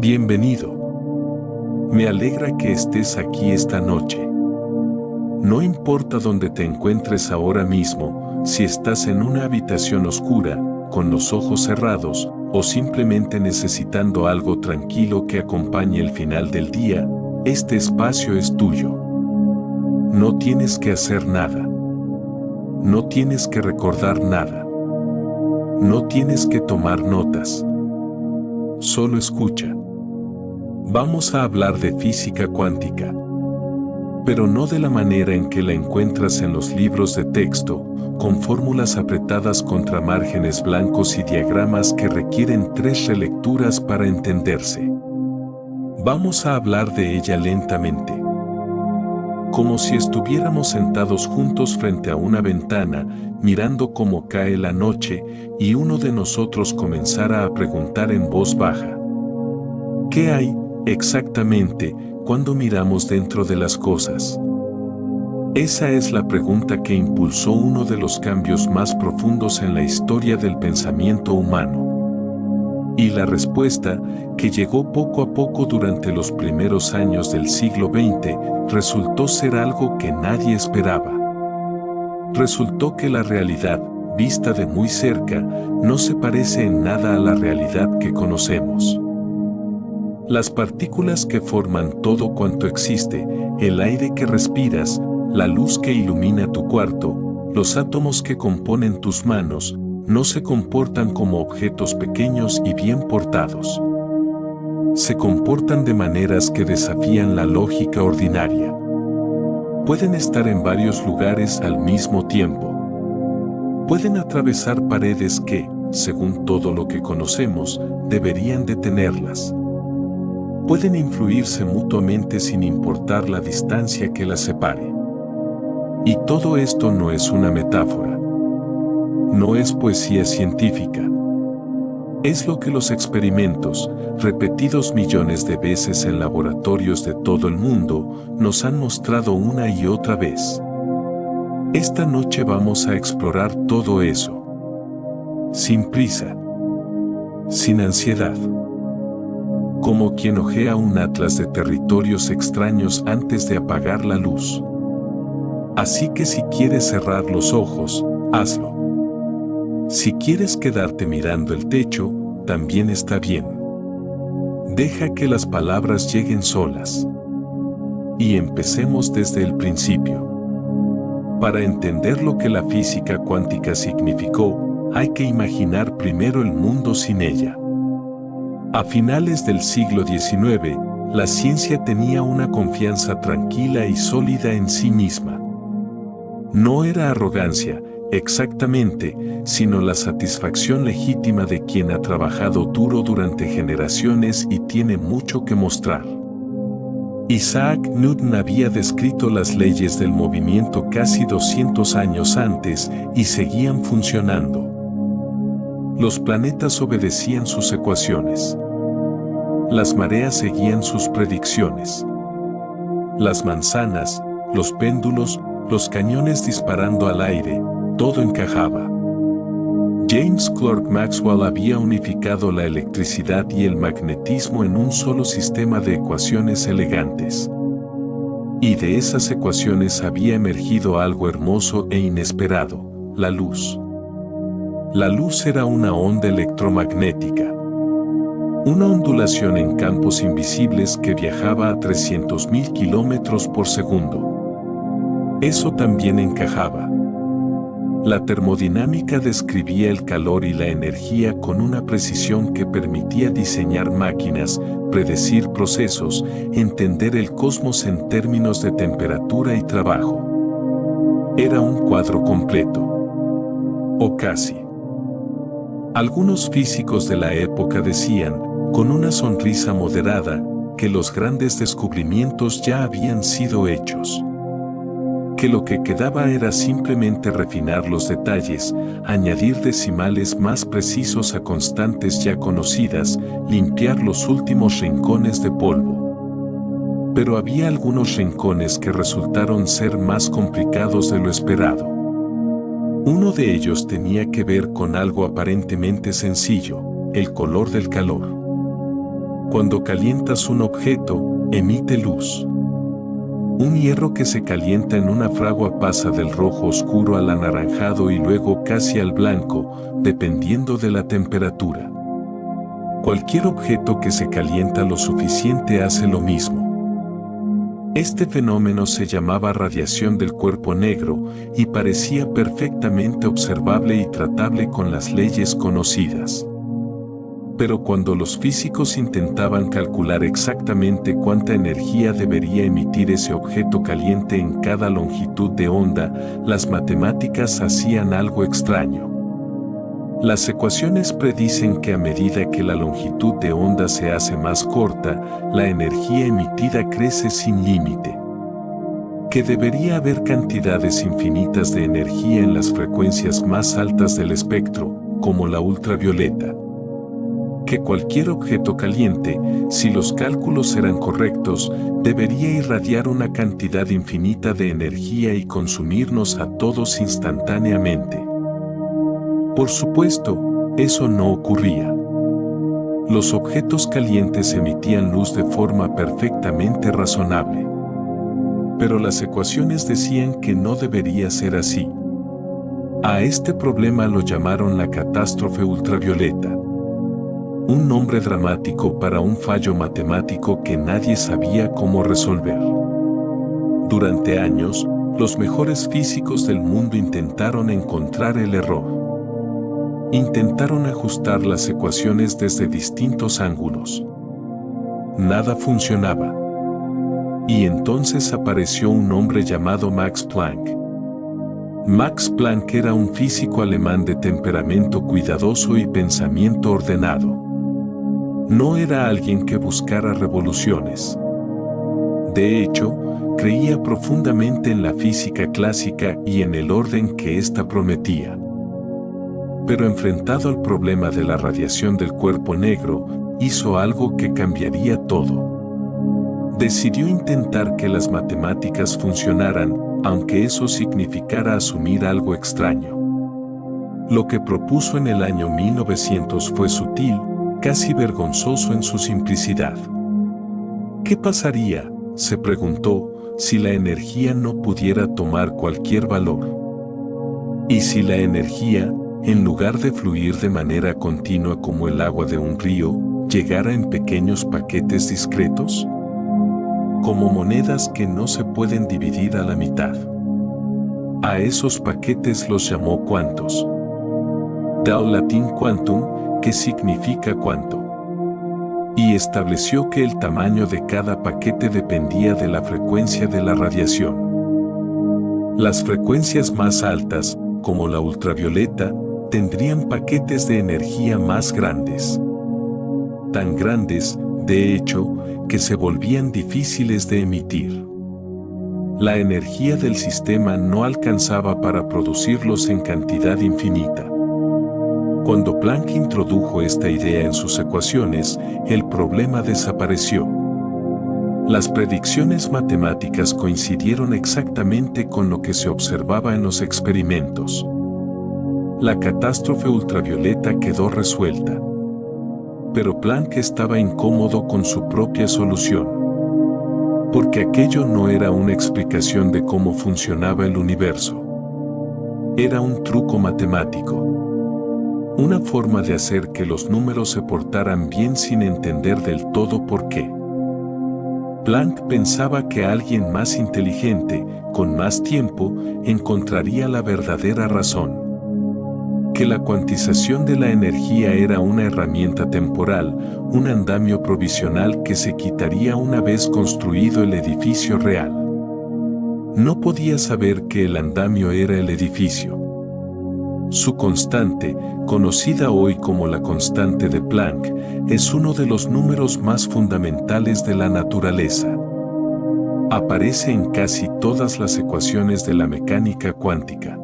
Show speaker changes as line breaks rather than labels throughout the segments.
Bienvenido. Me alegra que estés aquí esta noche. No importa dónde te encuentres ahora mismo, si estás en una habitación oscura, con los ojos cerrados, o simplemente necesitando algo tranquilo que acompañe el final del día, este espacio es tuyo. No tienes que hacer nada. No tienes que recordar nada. No tienes que tomar notas. Solo escucha. Vamos a hablar de física cuántica, pero no de la manera en que la encuentras en los libros de texto, con fórmulas apretadas contra márgenes blancos y diagramas que requieren 3 relecturas para entenderse. Vamos a hablar de ella lentamente, como si estuviéramos sentados juntos frente a una ventana, mirando cómo cae la noche, y uno de nosotros comenzara a preguntar en voz baja: ¿qué hay, exactamente, cuando miramos dentro de las cosas? Esa es la pregunta que impulsó uno de los cambios más profundos en la historia del pensamiento humano. Y la respuesta, que llegó poco a poco durante los primeros años del siglo XX, resultó ser algo que nadie esperaba. Resultó que la realidad, vista de muy cerca, no se parece en nada a la realidad que conocemos. Las partículas que forman todo cuanto existe, el aire que respiras, la luz que ilumina tu cuarto, los átomos que componen tus manos, no se comportan como objetos pequeños y bien portados. Se comportan de maneras que desafían la lógica ordinaria. Pueden estar en varios lugares al mismo tiempo. Pueden atravesar paredes que, según todo lo que conocemos, deberían detenerlas. Pueden influirse mutuamente sin importar la distancia que las separe. Y todo esto no es una metáfora. No es poesía científica. Es lo que los experimentos, repetidos millones de veces en laboratorios de todo el mundo, nos han mostrado una y otra vez. Esta noche vamos a explorar todo eso. Sin prisa. Sin ansiedad. Como quien hojea un atlas de territorios extraños antes de apagar la luz. Así que si quieres cerrar los ojos, hazlo. Si quieres quedarte mirando el techo, también está bien. Deja que las palabras lleguen solas. Y empecemos desde el principio. Para entender lo que la física cuántica significó, hay que imaginar primero el mundo sin ella. A finales del siglo XIX, la ciencia tenía una confianza tranquila y sólida en sí misma. No era arrogancia, exactamente, sino la satisfacción legítima de quien ha trabajado duro durante generaciones y tiene mucho que mostrar. Isaac Newton había descrito las leyes del movimiento casi 200 años antes y seguían funcionando. Los planetas obedecían sus ecuaciones. Las mareas seguían sus predicciones. Las manzanas, los péndulos, los cañones disparando al aire, todo encajaba. James Clerk Maxwell había unificado la electricidad y el magnetismo en un solo sistema de ecuaciones elegantes. Y de esas ecuaciones había emergido algo hermoso e inesperado: la luz. La luz era una onda electromagnética. Una ondulación en campos invisibles que viajaba a 300.000 kilómetros por segundo. Eso también encajaba. La termodinámica describía el calor y la energía con una precisión que permitía diseñar máquinas, predecir procesos, entender el cosmos en términos de temperatura y trabajo. Era un cuadro completo. O casi. Algunos físicos de la época decían, con una sonrisa moderada, que los grandes descubrimientos ya habían sido hechos. Que lo que quedaba era simplemente refinar los detalles, añadir decimales más precisos a constantes ya conocidas, limpiar los últimos rincones de polvo. Pero había algunos rincones que resultaron ser más complicados de lo esperado. Uno de ellos tenía que ver con algo aparentemente sencillo: el color del calor. Cuando calientas un objeto, emite luz. Un hierro que se calienta en una fragua pasa del rojo oscuro al anaranjado y luego casi al blanco, dependiendo de la temperatura. Cualquier objeto que se calienta lo suficiente hace lo mismo. Este fenómeno se llamaba radiación del cuerpo negro y parecía perfectamente observable y tratable con las leyes conocidas. Pero cuando los físicos intentaban calcular exactamente cuánta energía debería emitir ese objeto caliente en cada longitud de onda, las matemáticas hacían algo extraño. Las ecuaciones predicen que a medida que la longitud de onda se hace más corta, la energía emitida crece sin límite. Que debería haber cantidades infinitas de energía en las frecuencias más altas del espectro, como la ultravioleta. Que cualquier objeto caliente, si los cálculos eran correctos, debería irradiar una cantidad infinita de energía y consumirnos a todos instantáneamente. Por supuesto, eso no ocurría. Los objetos calientes emitían luz de forma perfectamente razonable. Pero las ecuaciones decían que no debería ser así. A este problema lo llamaron la catástrofe ultravioleta. Un nombre dramático para un fallo matemático que nadie sabía cómo resolver. Durante años, los mejores físicos del mundo intentaron encontrar el error. Intentaron ajustar las ecuaciones desde distintos ángulos. Nada funcionaba. Y entonces apareció un hombre llamado Max Planck. Max Planck era un físico alemán de temperamento cuidadoso y pensamiento ordenado. No era alguien que buscara revoluciones. De hecho, creía profundamente en la física clásica y en el orden que ésta prometía. Pero enfrentado al problema de la radiación del cuerpo negro, hizo algo que cambiaría todo. Decidió intentar que las matemáticas funcionaran, aunque eso significara asumir algo extraño. Lo que propuso en el año 1900 fue sutil, casi vergonzoso en su simplicidad. ¿Qué pasaría, se preguntó, si la energía no pudiera tomar cualquier valor? ¿Y si la energía, en lugar de fluir de manera continua como el agua de un río, llegara en pequeños paquetes discretos? Como monedas que no se pueden dividir a la mitad. A esos paquetes los llamó cuantos. Del latín quantum, que significa cuánto. Y estableció que el tamaño de cada paquete dependía de la frecuencia de la radiación. Las frecuencias más altas, como la ultravioleta, tendrían paquetes de energía más grandes. Tan grandes, de hecho, que se volvían difíciles de emitir. La energía del sistema no alcanzaba para producirlos en cantidad infinita. Cuando Planck introdujo esta idea en sus ecuaciones, el problema desapareció. Las predicciones matemáticas coincidieron exactamente con lo que se observaba en los experimentos. La catástrofe ultravioleta quedó resuelta. Pero Planck estaba incómodo con su propia solución. Porque aquello no era una explicación de cómo funcionaba el universo. Era un truco matemático. Una forma de hacer que los números se portaran bien sin entender del todo por qué. Planck pensaba que alguien más inteligente, con más tiempo, encontraría la verdadera razón. Que la cuantización de la energía era una herramienta temporal, un andamio provisional que se quitaría una vez construido el edificio real. No podía saber que el andamio era el edificio. Su constante, conocida hoy como la constante de Planck, es uno de los números más fundamentales de la naturaleza. Aparece en casi todas las ecuaciones de la mecánica cuántica.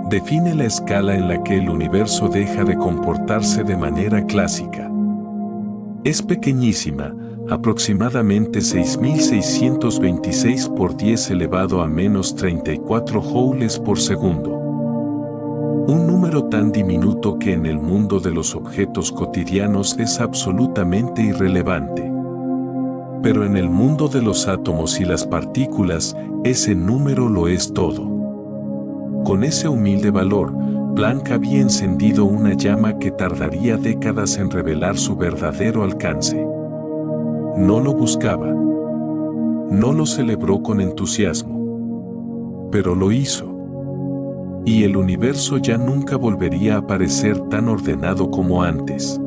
Define la escala en la que el universo deja de comportarse de manera clásica. Es pequeñísima, aproximadamente 6.626 por 10 elevado a menos 34 joules por segundo. Un número tan diminuto que en el mundo de los objetos cotidianos es absolutamente irrelevante. Pero en el mundo de los átomos y las partículas, ese número lo es todo. Con ese humilde valor, Planck había encendido una llama que tardaría décadas en revelar su verdadero alcance. No lo buscaba. No lo celebró con entusiasmo. Pero lo hizo. Y el universo ya nunca volvería a parecer tan ordenado como antes.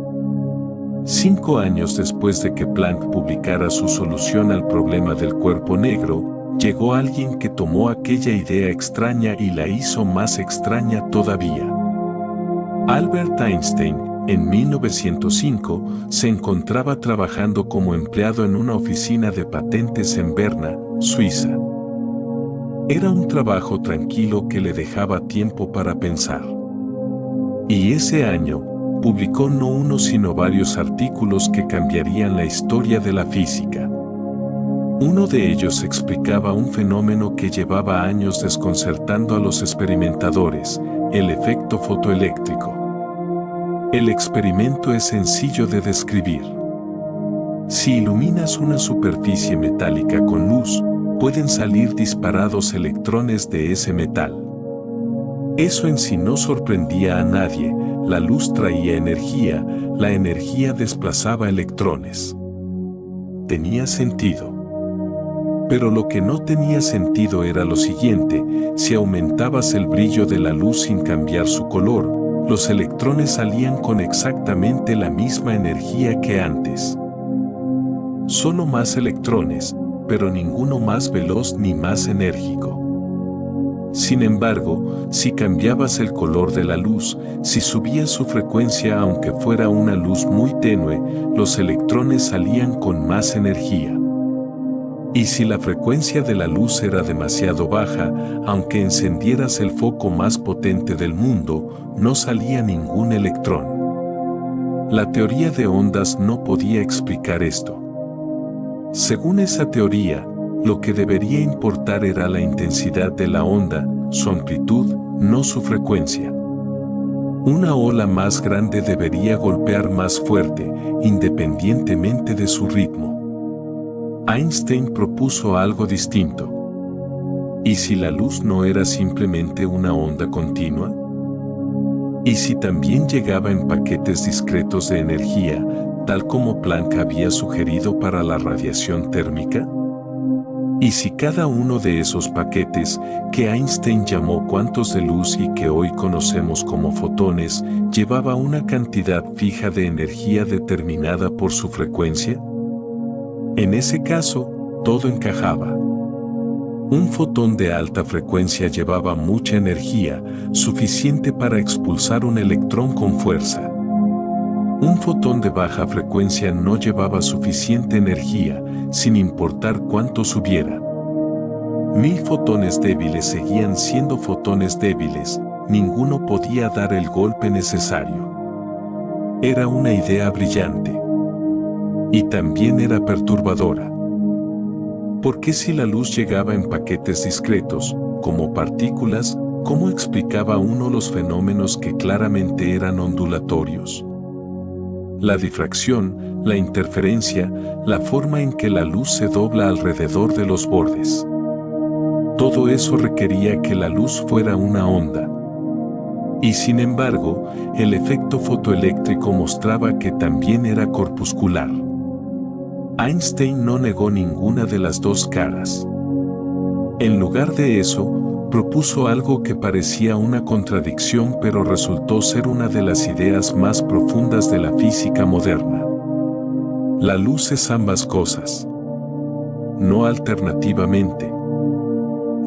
5 años después de que Planck publicara su solución al problema del cuerpo negro, llegó alguien que tomó aquella idea extraña y la hizo más extraña todavía. Albert Einstein, en 1905, se encontraba trabajando como empleado en una oficina de patentes en Berna, Suiza. Era un trabajo tranquilo que le dejaba tiempo para pensar. Y ese año, publicó no uno sino varios artículos que cambiarían la historia de la física. Uno de ellos explicaba un fenómeno que llevaba años desconcertando a los experimentadores, el efecto fotoeléctrico. El experimento es sencillo de describir. Si iluminas una superficie metálica con luz, pueden salir disparados electrones de ese metal. Eso en sí no sorprendía a nadie, la luz traía energía, la energía desplazaba electrones. Tenía sentido. Pero lo que no tenía sentido era lo siguiente: si aumentabas el brillo de la luz sin cambiar su color, los electrones salían con exactamente la misma energía que antes. Solo más electrones, pero ninguno más veloz ni más enérgico. Sin embargo, si cambiabas el color de la luz, si subías su frecuencia aunque fuera una luz muy tenue, los electrones salían con más energía. Y si la frecuencia de la luz era demasiado baja, aunque encendieras el foco más potente del mundo, no salía ningún electrón. La teoría de ondas no podía explicar esto. Según esa teoría, lo que debería importar era la intensidad de la onda, su amplitud, no su frecuencia. Una ola más grande debería golpear más fuerte, independientemente de su ritmo. Einstein propuso algo distinto. ¿Y si la luz no era simplemente una onda continua? ¿Y si también llegaba en paquetes discretos de energía, tal como Planck había sugerido para la radiación térmica? ¿Y si cada uno de esos paquetes, que Einstein llamó cuantos de luz y que hoy conocemos como fotones, llevaba una cantidad fija de energía determinada por su frecuencia? En ese caso, todo encajaba. Un fotón de alta frecuencia llevaba mucha energía, suficiente para expulsar un electrón con fuerza. Un fotón de baja frecuencia no llevaba suficiente energía, sin importar cuántos hubiera. 1000 fotones débiles seguían siendo fotones débiles, ninguno podía dar el golpe necesario. Era una idea brillante. Y también era perturbadora. Porque si la luz llegaba en paquetes discretos, como partículas, ¿cómo explicaba uno los fenómenos que claramente eran ondulatorios? La difracción, la interferencia, la forma en que la luz se dobla alrededor de los bordes. Todo eso requería que la luz fuera una onda. Y sin embargo, el efecto fotoeléctrico mostraba que también era corpuscular. Einstein no negó ninguna de las dos caras. En lugar de eso, propuso algo que parecía una contradicción, pero resultó ser una de las ideas más profundas de la física moderna. La luz es ambas cosas. No alternativamente.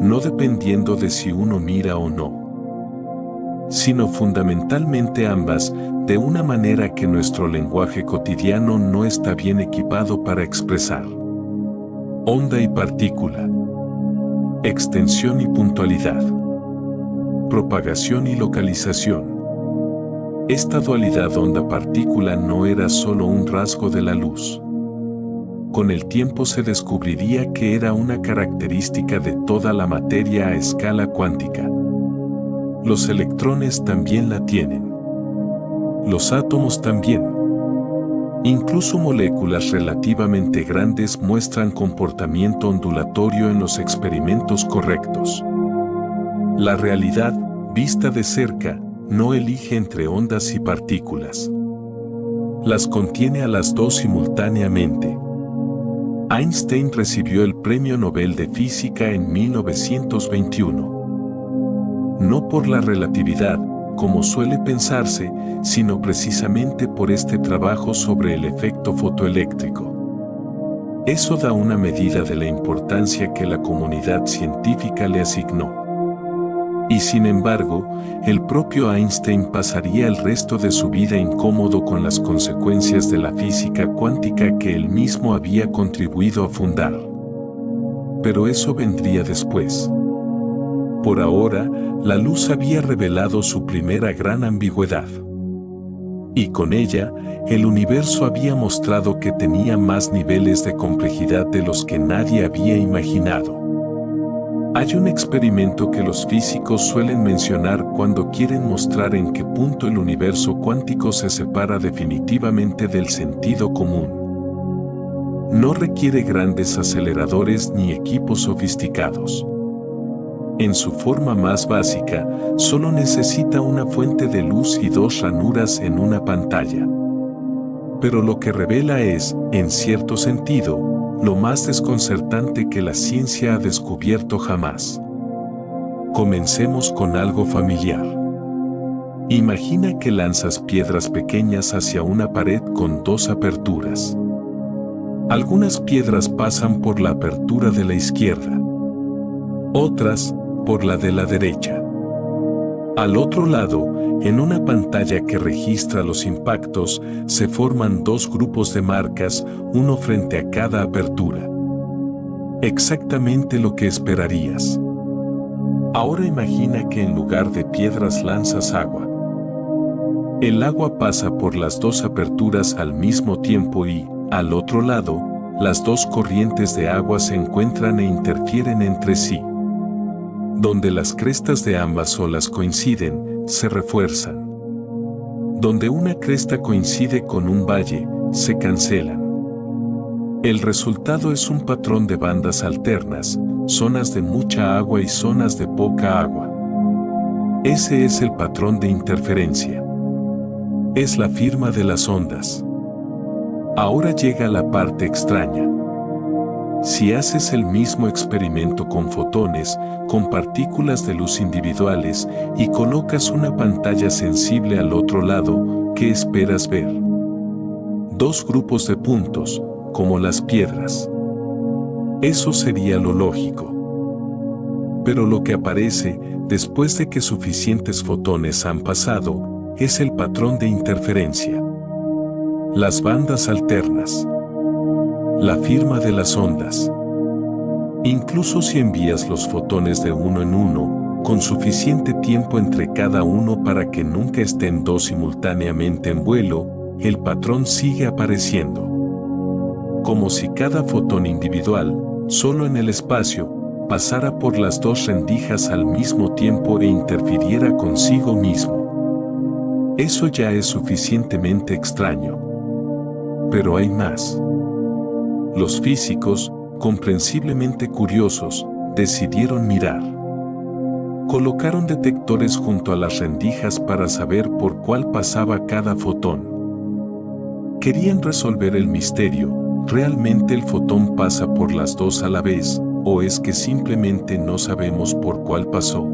No dependiendo de si uno mira o no. Sino fundamentalmente ambas, de una manera que nuestro lenguaje cotidiano no está bien equipado para expresar. Onda y partícula. Extensión y puntualidad. Propagación y localización. Esta dualidad onda-partícula no era solo un rasgo de la luz. Con el tiempo se descubriría que era una característica de toda la materia a escala cuántica. Los electrones también la tienen. Los átomos también. Incluso moléculas relativamente grandes muestran comportamiento ondulatorio en los experimentos correctos. La realidad, vista de cerca, no elige entre ondas y partículas. Las contiene a las dos simultáneamente. Einstein recibió el Premio Nobel de Física en 1921. No por la relatividad, como suele pensarse, sino precisamente por este trabajo sobre el efecto fotoeléctrico. Eso da una medida de la importancia que la comunidad científica le asignó. Y sin embargo, el propio Einstein pasaría el resto de su vida incómodo con las consecuencias de la física cuántica que él mismo había contribuido a fundar. Pero eso vendría después. Por ahora, la luz había revelado su primera gran ambigüedad. Y con ella, el universo había mostrado que tenía más niveles de complejidad de los que nadie había imaginado. Hay un experimento que los físicos suelen mencionar cuando quieren mostrar en qué punto el universo cuántico se separa definitivamente del sentido común. No requiere grandes aceleradores ni equipos sofisticados. En su forma más básica, solo necesita una fuente de luz y dos ranuras en una pantalla. Pero lo que revela es, en cierto sentido, lo más desconcertante que la ciencia ha descubierto jamás. Comencemos con algo familiar. Imagina que lanzas piedras pequeñas hacia una pared con dos aperturas. Algunas piedras pasan por la apertura de la izquierda, otras por la de la derecha. Al otro lado, en una pantalla que registra los impactos, se forman dos grupos de marcas, uno frente a cada apertura. Exactamente lo que esperarías. Ahora imagina que en lugar de piedras lanzas agua. El agua pasa por las dos aperturas al mismo tiempo y, al otro lado, las dos corrientes de agua se encuentran e interfieren entre sí. Donde las crestas de ambas olas coinciden, se refuerzan. Donde una cresta coincide con un valle, se cancelan. El resultado es un patrón de bandas alternas, zonas de mucha agua y zonas de poca agua. Ese es el patrón de interferencia. Es la firma de las ondas. Ahora llega la parte extraña. Si haces el mismo experimento con fotones, con partículas de luz individuales, y colocas una pantalla sensible al otro lado, ¿qué esperas ver? Dos grupos de puntos, como las piedras. Eso sería lo lógico. Pero lo que aparece, después de que suficientes fotones han pasado, es el patrón de interferencia. Las bandas alternas. La firma de las ondas. Incluso si envías los fotones de uno en uno, con suficiente tiempo entre cada uno para que nunca estén dos simultáneamente en vuelo, el patrón sigue apareciendo. Como si cada fotón individual, solo en el espacio, pasara por las dos rendijas al mismo tiempo e interfiriera consigo mismo. Eso ya es suficientemente extraño. Pero hay más. Los físicos, comprensiblemente curiosos, decidieron mirar. Colocaron detectores junto a las rendijas para saber por cuál pasaba cada fotón. Querían resolver el misterio: ¿realmente el fotón pasa por las dos a la vez, o es que simplemente no sabemos por cuál pasó?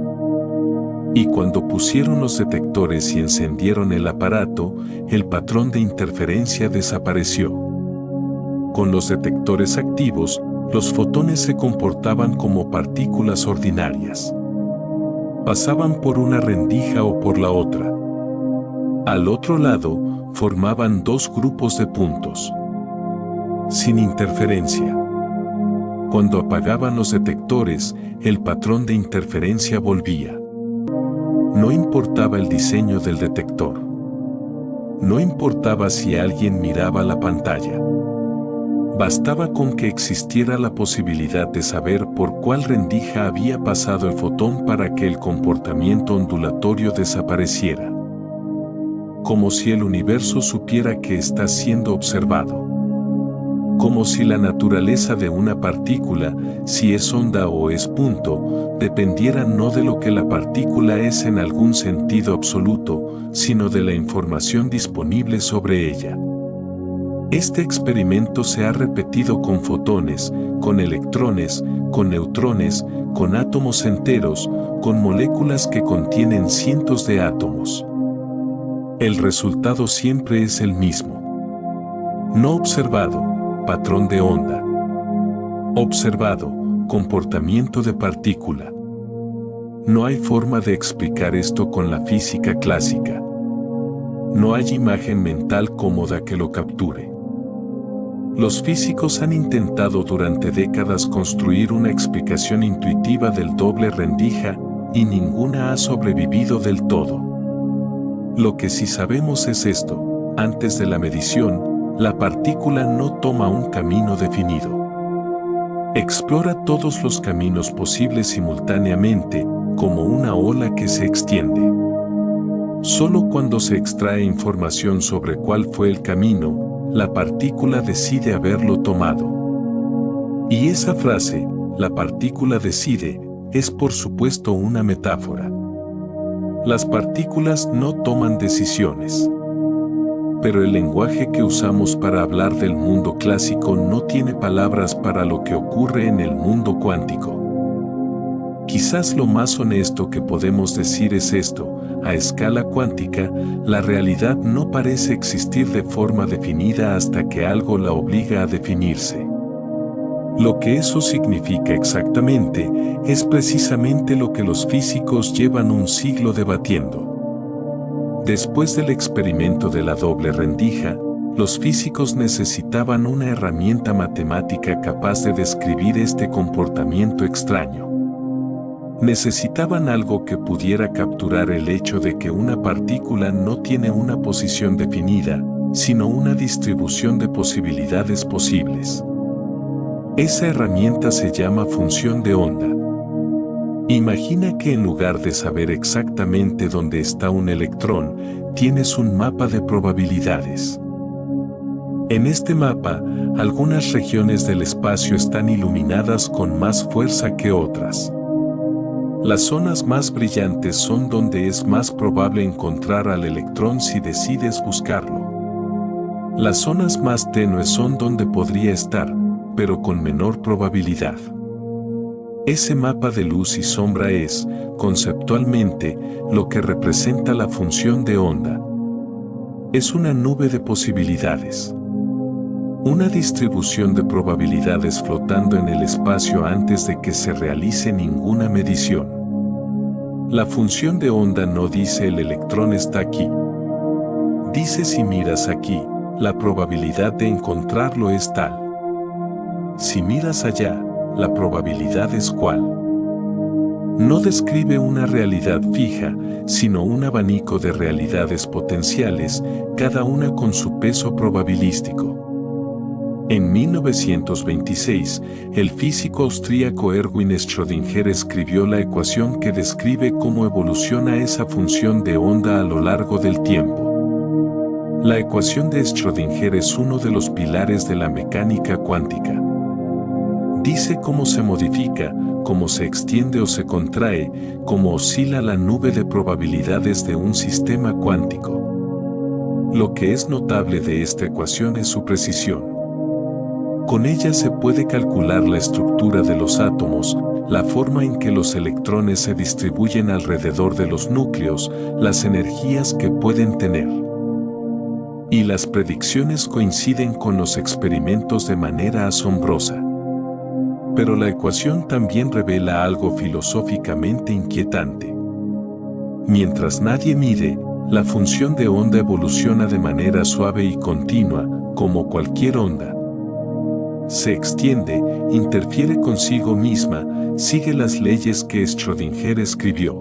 Y cuando pusieron los detectores y encendieron el aparato, el patrón de interferencia desapareció. Con los detectores activos, los fotones se comportaban como partículas ordinarias. Pasaban por una rendija o por la otra. Al otro lado, formaban dos grupos de puntos. Sin interferencia. Cuando apagaban los detectores, el patrón de interferencia volvía. No importaba el diseño del detector. No importaba si alguien miraba la pantalla. Bastaba con que existiera la posibilidad de saber por cuál rendija había pasado el fotón para que el comportamiento ondulatorio desapareciera. Como si el universo supiera que está siendo observado. Como si la naturaleza de una partícula, si es onda o es punto, dependiera no de lo que la partícula es en algún sentido absoluto, sino de la información disponible sobre ella. Este experimento se ha repetido con fotones, con electrones, con neutrones, con átomos enteros, con moléculas que contienen cientos de átomos. El resultado siempre es el mismo. No observado, patrón de onda. Observado, comportamiento de partícula. No hay forma de explicar esto con la física clásica. No hay imagen mental cómoda que lo capture. Los físicos han intentado durante décadas construir una explicación intuitiva del doble rendija, y ninguna ha sobrevivido del todo. Lo que sí sabemos es esto: antes de la medición, la partícula no toma un camino definido. Explora todos los caminos posibles simultáneamente, como una ola que se extiende. Solo cuando se extrae información sobre cuál fue el camino, la partícula decide haberlo tomado. Y esa frase, la partícula decide, es por supuesto una metáfora. Las partículas no toman decisiones. Pero el lenguaje que usamos para hablar del mundo clásico no tiene palabras para lo que ocurre en el mundo cuántico. Quizás lo más honesto que podemos decir es esto: a escala cuántica, la realidad no parece existir de forma definida hasta que algo la obliga a definirse. Lo que eso significa exactamente es precisamente lo que los físicos llevan un siglo debatiendo. Después del experimento de la doble rendija, los físicos necesitaban una herramienta matemática capaz de describir este comportamiento extraño. Necesitaban algo que pudiera capturar el hecho de que una partícula no tiene una posición definida, sino una distribución de posibilidades posibles. Esa herramienta se llama función de onda. Imagina que en lugar de saber exactamente dónde está un electrón, tienes un mapa de probabilidades. En este mapa, algunas regiones del espacio están iluminadas con más fuerza que otras. Las zonas más brillantes son donde es más probable encontrar al electrón si decides buscarlo. Las zonas más tenues son donde podría estar, pero con menor probabilidad. Ese mapa de luz y sombra es, conceptualmente, lo que representa la función de onda. Es una nube de posibilidades. Una distribución de probabilidades flotando en el espacio antes de que se realice ninguna medición. La función de onda no dice el electrón está aquí. Dice si miras aquí, la probabilidad de encontrarlo es tal. Si miras allá, la probabilidad es cual. No describe una realidad fija, sino un abanico de realidades potenciales, cada una con su peso probabilístico. En 1926, el físico austríaco Erwin Schrödinger escribió la ecuación que describe cómo evoluciona esa función de onda a lo largo del tiempo. La ecuación de Schrödinger es uno de los pilares de la mecánica cuántica. Dice cómo se modifica, cómo se extiende o se contrae, cómo oscila la nube de probabilidades de un sistema cuántico. Lo que es notable de esta ecuación es su precisión. Con ella se puede calcular la estructura de los átomos, la forma en que los electrones se distribuyen alrededor de los núcleos, las energías que pueden tener. Y las predicciones coinciden con los experimentos de manera asombrosa. Pero la ecuación también revela algo filosóficamente inquietante. Mientras nadie mide, la función de onda evoluciona de manera suave y continua, como cualquier onda. Se extiende, interfiere consigo misma, sigue las leyes que Schrödinger escribió.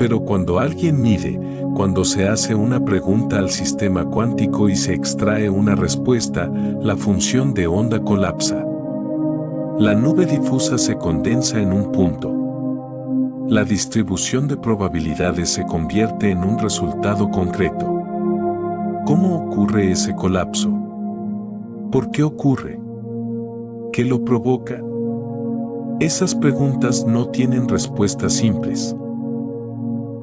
Pero cuando alguien mide, cuando se hace una pregunta al sistema cuántico y se extrae una respuesta, la función de onda colapsa. La nube difusa se condensa en un punto. La distribución de probabilidades se convierte en un resultado concreto. ¿Cómo ocurre ese colapso? ¿Por qué ocurre? ¿Qué lo provoca? Esas preguntas no tienen respuestas simples.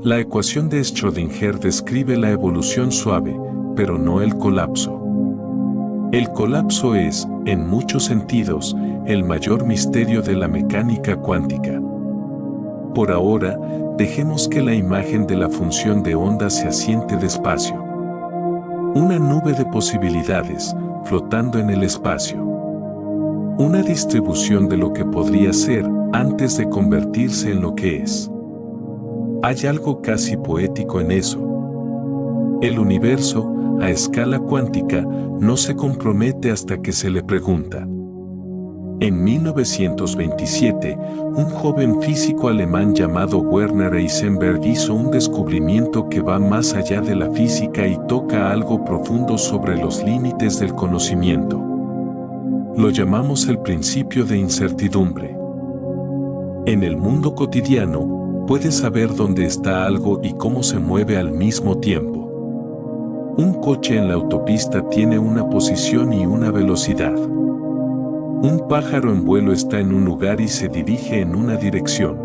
La ecuación de Schrödinger describe la evolución suave, pero no el colapso. El colapso es, en muchos sentidos, el mayor misterio de la mecánica cuántica. Por ahora, dejemos que la imagen de la función de onda se asiente despacio. Una nube de posibilidades, flotando en el espacio. Una distribución de lo que podría ser antes de convertirse en lo que es. Hay algo casi poético en eso. El universo, a escala cuántica, no se compromete hasta que se le pregunta. En 1927, un joven físico alemán llamado Werner Heisenberg hizo un descubrimiento que va más allá de la física y toca algo profundo sobre los límites del conocimiento. Lo llamamos el principio de incertidumbre. En el mundo cotidiano, puedes saber dónde está algo y cómo se mueve al mismo tiempo. Un coche en la autopista tiene una posición y una velocidad. Un pájaro en vuelo está en un lugar y se dirige en una dirección.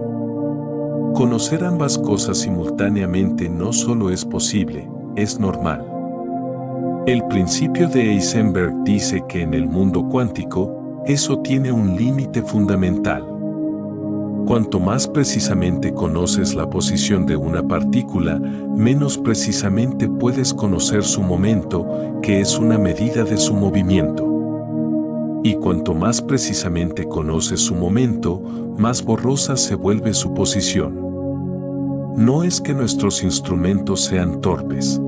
Conocer ambas cosas simultáneamente no solo es posible, es normal. El principio de Heisenberg dice que en el mundo cuántico, eso tiene un límite fundamental. Cuanto más precisamente conoces la posición de una partícula, menos precisamente puedes conocer su momento, que es una medida de su movimiento. Y cuanto más precisamente conoces su momento, más borrosa se vuelve su posición. No es que nuestros instrumentos sean torpes.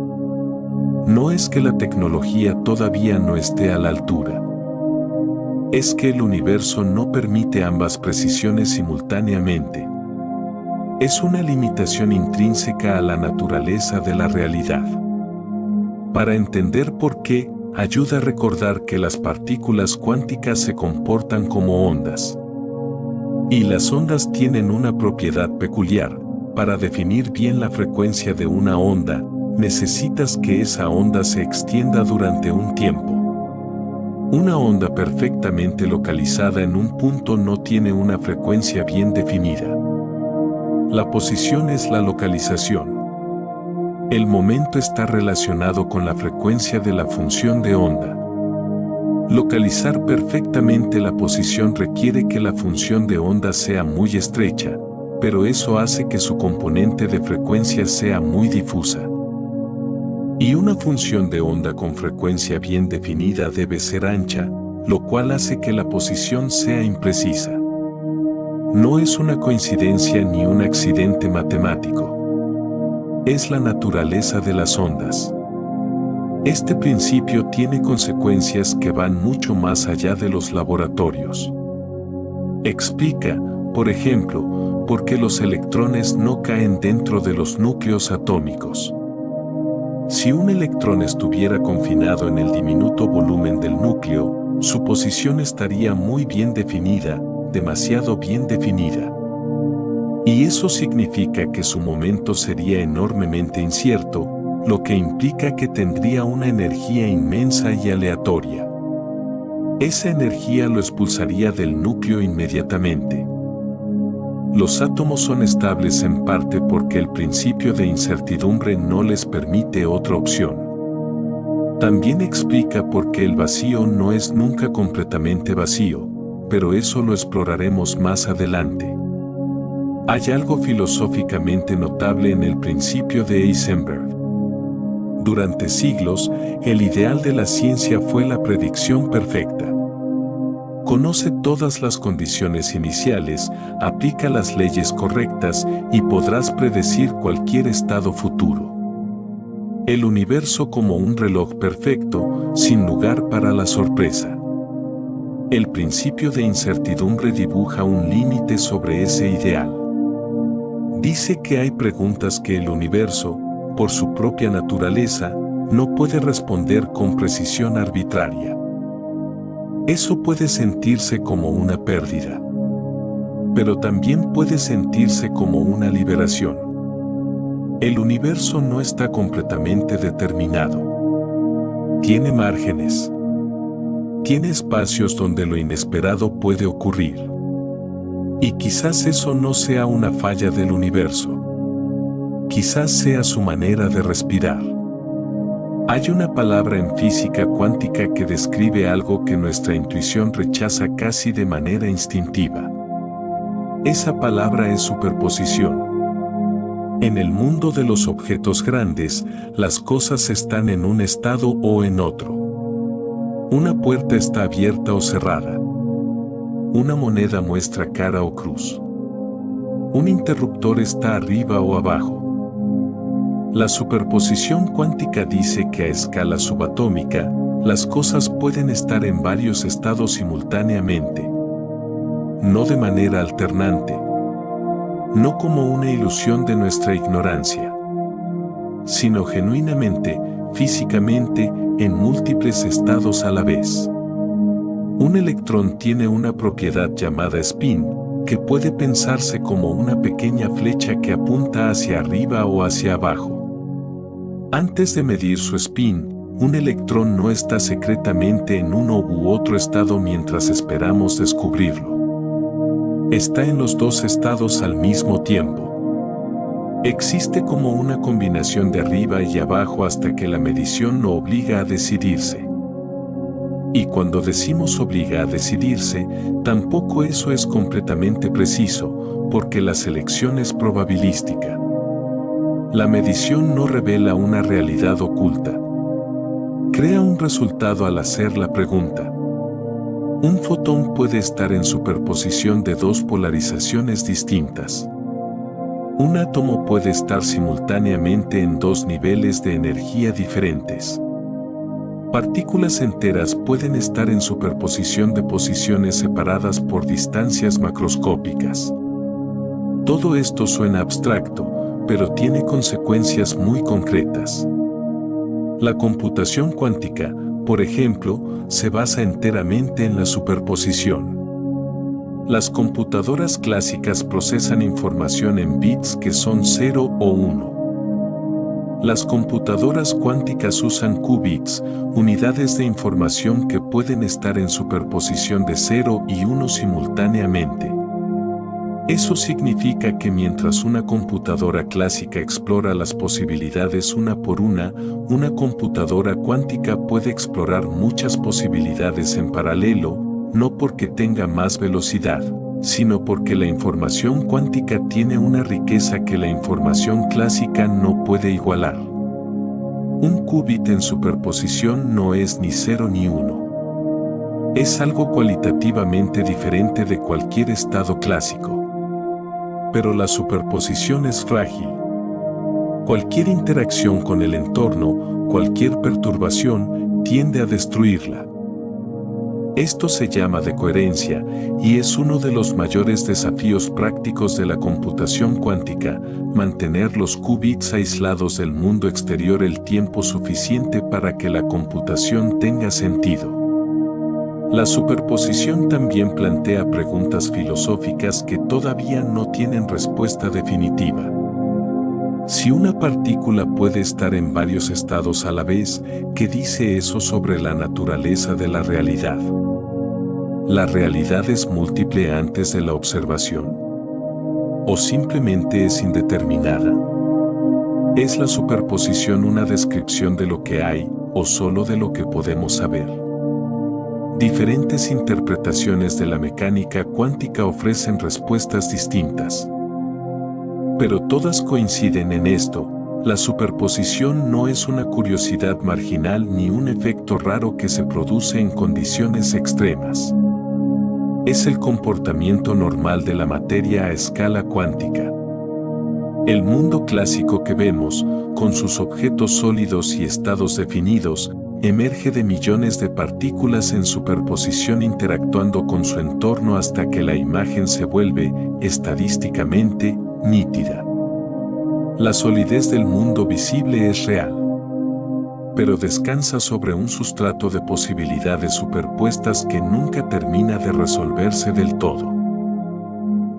No es que la tecnología todavía no esté a la altura. Es que el universo no permite ambas precisiones simultáneamente. Es una limitación intrínseca a la naturaleza de la realidad. Para entender por qué, ayuda a recordar que las partículas cuánticas se comportan como ondas. Y las ondas tienen una propiedad peculiar. Para definir bien la frecuencia de una onda, necesitas que esa onda se extienda durante un tiempo. Una onda perfectamente localizada en un punto no tiene una frecuencia bien definida. La posición es la localización. El momento está relacionado con la frecuencia de la función de onda. Localizar perfectamente la posición requiere que la función de onda sea muy estrecha, pero eso hace que su componente de frecuencia sea muy difusa. Y una función de onda con frecuencia bien definida debe ser ancha, lo cual hace que la posición sea imprecisa. No es una coincidencia ni un accidente matemático. Es la naturaleza de las ondas. Este principio tiene consecuencias que van mucho más allá de los laboratorios. Explica, por ejemplo, por qué los electrones no caen dentro de los núcleos atómicos. Si un electrón estuviera confinado en el diminuto volumen del núcleo, su posición estaría muy bien definida, demasiado bien definida. Y eso significa que su momento sería enormemente incierto, lo que implica que tendría una energía inmensa y aleatoria. Esa energía lo expulsaría del núcleo inmediatamente. Los átomos son estables en parte porque el principio de incertidumbre no les permite otra opción. También explica por qué el vacío no es nunca completamente vacío, pero eso lo exploraremos más adelante. Hay algo filosóficamente notable en el principio de Heisenberg. Durante siglos, el ideal de la ciencia fue la predicción perfecta. Conoce todas las condiciones iniciales, aplica las leyes correctas y podrás predecir cualquier estado futuro. El universo como un reloj perfecto, sin lugar para la sorpresa. El principio de incertidumbre dibuja un límite sobre ese ideal. Dice que hay preguntas que el universo, por su propia naturaleza, no puede responder con precisión arbitraria. Eso puede sentirse como una pérdida, pero también puede sentirse como una liberación. El universo no está completamente determinado. Tiene márgenes. Tiene espacios donde lo inesperado puede ocurrir. Y quizás eso no sea una falla del universo. Quizás sea su manera de respirar. Hay una palabra en física cuántica que describe algo que nuestra intuición rechaza casi de manera instintiva. Esa palabra es superposición. En el mundo de los objetos grandes, las cosas están en un estado o en otro. Una puerta está abierta o cerrada. Una moneda muestra cara o cruz. Un interruptor está arriba o abajo. La superposición cuántica dice que a escala subatómica, las cosas pueden estar en varios estados simultáneamente. No de manera alternante. No como una ilusión de nuestra ignorancia, sino genuinamente, físicamente, en múltiples estados a la vez. Un electrón tiene una propiedad llamada spin, que puede pensarse como una pequeña flecha que apunta hacia arriba o hacia abajo. Antes de medir su spin, un electrón no está secretamente en uno u otro estado mientras esperamos descubrirlo. Está en los dos estados al mismo tiempo. Existe como una combinación de arriba y abajo hasta que la medición lo obliga a decidirse. Y cuando decimos obliga a decidirse, tampoco eso es completamente preciso, porque la selección es probabilística. La medición no revela una realidad oculta. Crea un resultado al hacer la pregunta. Un fotón puede estar en superposición de dos polarizaciones distintas. Un átomo puede estar simultáneamente en dos niveles de energía diferentes. Partículas enteras pueden estar en superposición de posiciones separadas por distancias macroscópicas. Todo esto suena abstracto, pero tiene consecuencias muy concretas. La computación cuántica, por ejemplo, se basa enteramente en la superposición. Las computadoras clásicas procesan información en bits que son 0 o 1. Las computadoras cuánticas usan qubits, unidades de información que pueden estar en superposición de 0 y 1 simultáneamente. Eso significa que mientras una computadora clásica explora las posibilidades una por una computadora cuántica puede explorar muchas posibilidades en paralelo, no porque tenga más velocidad, sino porque la información cuántica tiene una riqueza que la información clásica no puede igualar. Un qubit en superposición no es ni 0 ni 1. Es algo cualitativamente diferente de cualquier estado clásico. Pero la superposición es frágil. Cualquier interacción con el entorno, cualquier perturbación, tiende a destruirla. Esto se llama decoherencia y es uno de los mayores desafíos prácticos de la computación cuántica, mantener los qubits aislados del mundo exterior el tiempo suficiente para que la computación tenga sentido. La superposición también plantea preguntas filosóficas que todavía no tienen respuesta definitiva. Si una partícula puede estar en varios estados a la vez, ¿qué dice eso sobre la naturaleza de la realidad? ¿La realidad es múltiple antes de la observación? ¿O simplemente es indeterminada? ¿Es la superposición una descripción de lo que hay, o solo de lo que podemos saber? Diferentes interpretaciones de la mecánica cuántica ofrecen respuestas distintas. Pero todas coinciden en esto: la superposición no es una curiosidad marginal ni un efecto raro que se produce en condiciones extremas. Es el comportamiento normal de la materia a escala cuántica. El mundo clásico que vemos, con sus objetos sólidos y estados definidos, emerge de millones de partículas en superposición interactuando con su entorno hasta que la imagen se vuelve, estadísticamente, nítida. La solidez del mundo visible es real, pero descansa sobre un sustrato de posibilidades superpuestas que nunca termina de resolverse del todo.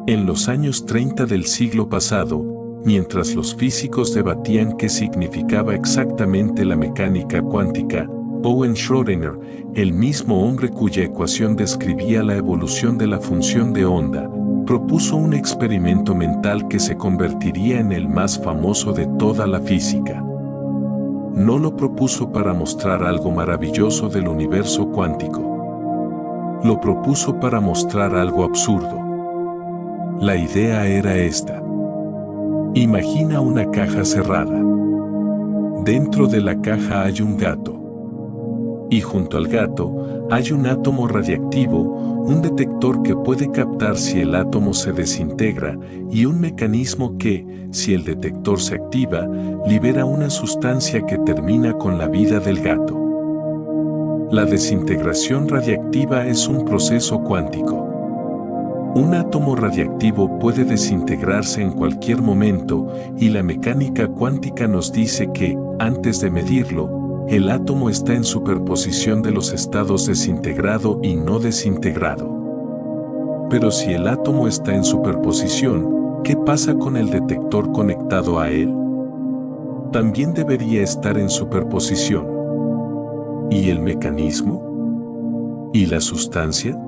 En los años 30 del siglo pasado, mientras los físicos debatían qué significaba exactamente la mecánica cuántica, Owen Schrödinger, el mismo hombre cuya ecuación describía la evolución de la función de onda, propuso un experimento mental que se convertiría en el más famoso de toda la física. No lo propuso para mostrar algo maravilloso del universo cuántico. Lo propuso para mostrar algo absurdo. La idea era esta. Imagina una caja cerrada. Dentro de la caja hay un gato. Y junto al gato hay un átomo radiactivo, un detector que puede captar si el átomo se desintegra y un mecanismo que, si el detector se activa, libera una sustancia que termina con la vida del gato. La desintegración radiactiva es un proceso cuántico. Un átomo radiactivo puede desintegrarse en cualquier momento y la mecánica cuántica nos dice que, antes de medirlo, el átomo está en superposición de los estados desintegrado y no desintegrado. Pero si el átomo está en superposición, ¿qué pasa con el detector conectado a él? También debería estar en superposición. ¿Y el mecanismo? ¿Y la sustancia?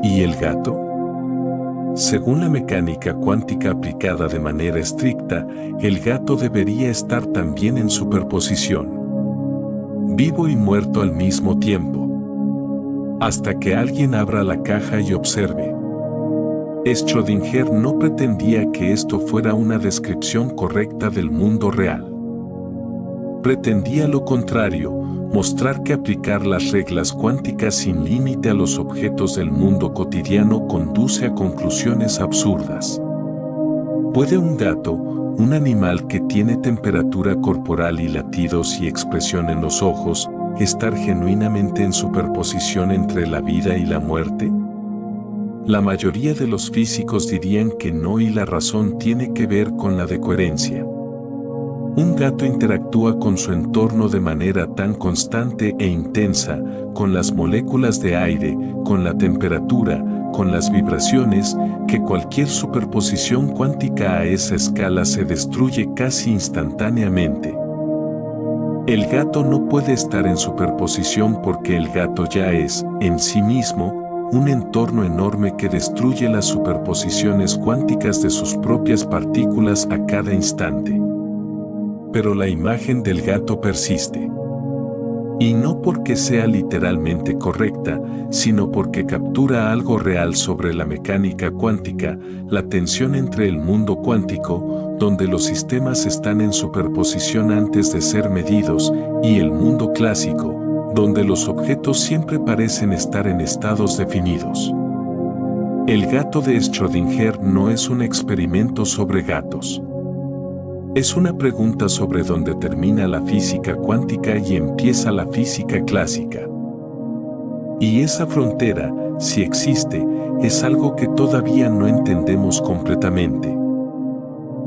¿Y el gato? Según la mecánica cuántica aplicada de manera estricta, el gato debería estar también en superposición. Vivo y muerto al mismo tiempo. Hasta que alguien abra la caja y observe. Schrödinger no pretendía que esto fuera una descripción correcta del mundo real. Pretendía lo contrario, mostrar que aplicar las reglas cuánticas sin límite a los objetos del mundo cotidiano conduce a conclusiones absurdas. ¿Puede un gato, un animal que tiene temperatura corporal y latidos y expresión en los ojos, estar genuinamente en superposición entre la vida y la muerte? La mayoría de los físicos dirían que no y la razón tiene que ver con la decoherencia. Un gato interactúa con su entorno de manera tan constante e intensa, con las moléculas de aire, con la temperatura, con las vibraciones, que cualquier superposición cuántica a esa escala se destruye casi instantáneamente. El gato no puede estar en superposición porque el gato ya es, en sí mismo, un entorno enorme que destruye las superposiciones cuánticas de sus propias partículas a cada instante. Pero la imagen del gato persiste. Y no porque sea literalmente correcta, sino porque captura algo real sobre la mecánica cuántica, la tensión entre el mundo cuántico, donde los sistemas están en superposición antes de ser medidos, y el mundo clásico, donde los objetos siempre parecen estar en estados definidos. El gato de Schrödinger no es un experimento sobre gatos. Es una pregunta sobre dónde termina la física cuántica y empieza la física clásica. Y esa frontera, si existe, es algo que todavía no entendemos completamente.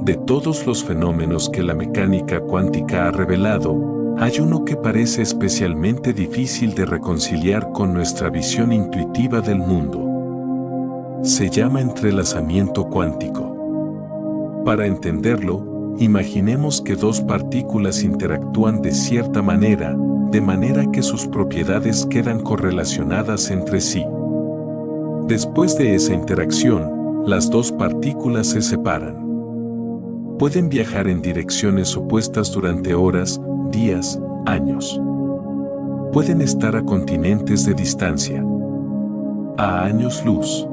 De todos los fenómenos que la mecánica cuántica ha revelado, hay uno que parece especialmente difícil de reconciliar con nuestra visión intuitiva del mundo. Se llama entrelazamiento cuántico. Para entenderlo, imaginemos que dos partículas interactúan de cierta manera, de manera que sus propiedades quedan correlacionadas entre sí. Después de esa interacción, las dos partículas se separan. Pueden viajar en direcciones opuestas durante horas, días, años. Pueden estar a continentes de distancia, a años luz.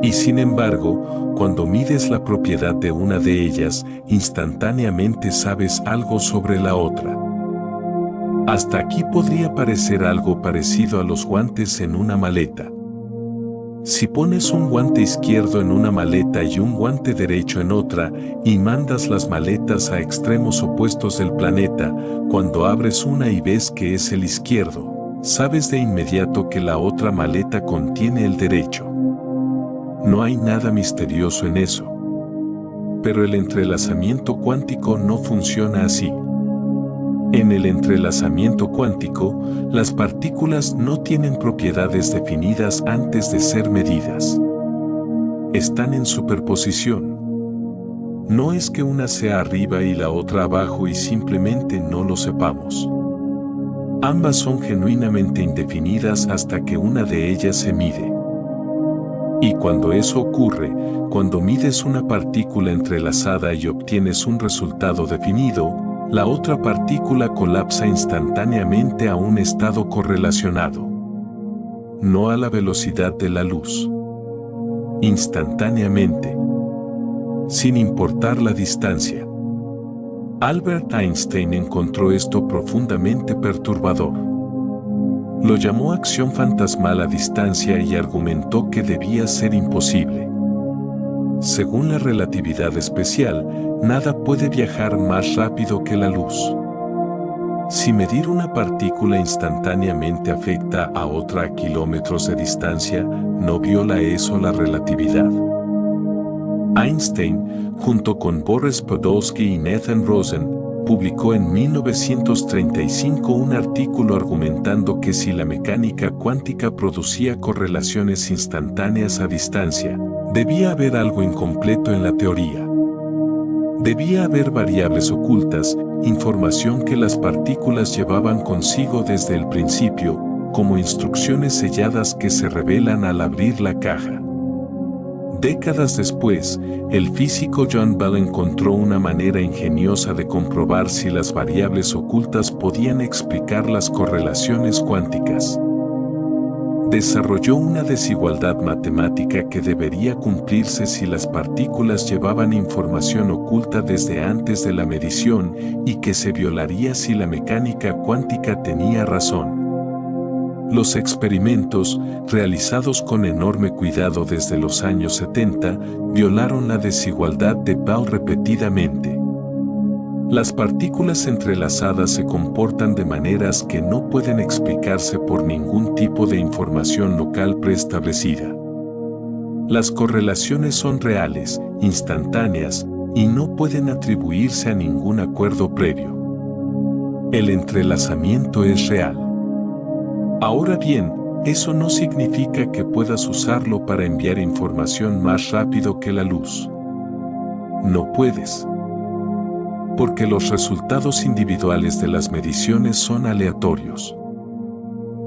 Y sin embargo, cuando mides la propiedad de una de ellas, instantáneamente sabes algo sobre la otra. Hasta aquí podría parecer algo parecido a los guantes en una maleta. Si pones un guante izquierdo en una maleta y un guante derecho en otra, y mandas las maletas a extremos opuestos del planeta, cuando abres una y ves que es el izquierdo, sabes de inmediato que la otra maleta contiene el derecho. No hay nada misterioso en eso. Pero el entrelazamiento cuántico no funciona así. En el entrelazamiento cuántico, las partículas no tienen propiedades definidas antes de ser medidas. Están en superposición. No es que una sea arriba y la otra abajo y simplemente no lo sepamos. Ambas son genuinamente indefinidas hasta que una de ellas se mide. Y cuando eso ocurre, cuando mides una partícula entrelazada y obtienes un resultado definido, la otra partícula colapsa instantáneamente a un estado correlacionado. No a la velocidad de la luz. Instantáneamente. Sin importar la distancia. Albert Einstein encontró esto profundamente perturbador. Lo llamó acción fantasmal a distancia y argumentó que debía ser imposible. Según la relatividad especial, nada puede viajar más rápido que la luz. Si medir una partícula instantáneamente afecta a otra a kilómetros de distancia, ¿no viola eso la relatividad? Einstein, junto con Boris Podolsky y Nathan Rosen, publicó en 1935 un artículo argumentando que si la mecánica cuántica producía correlaciones instantáneas a distancia, debía haber algo incompleto en la teoría. Debía haber variables ocultas, información que las partículas llevaban consigo desde el principio, como instrucciones selladas que se revelan al abrir la caja. Décadas después, el físico John Bell encontró una manera ingeniosa de comprobar si las variables ocultas podían explicar las correlaciones cuánticas. Desarrolló una desigualdad matemática que debería cumplirse si las partículas llevaban información oculta desde antes de la medición y que se violaría si la mecánica cuántica tenía razón. Los experimentos, realizados con enorme cuidado desde los años 70, violaron la desigualdad de Bell repetidamente. Las partículas entrelazadas se comportan de maneras que no pueden explicarse por ningún tipo de información local preestablecida. Las correlaciones son reales, instantáneas, y no pueden atribuirse a ningún acuerdo previo. El entrelazamiento es real. Ahora bien, eso no significa que puedas usarlo para enviar información más rápido que la luz. No puedes. Porque los resultados individuales de las mediciones son aleatorios.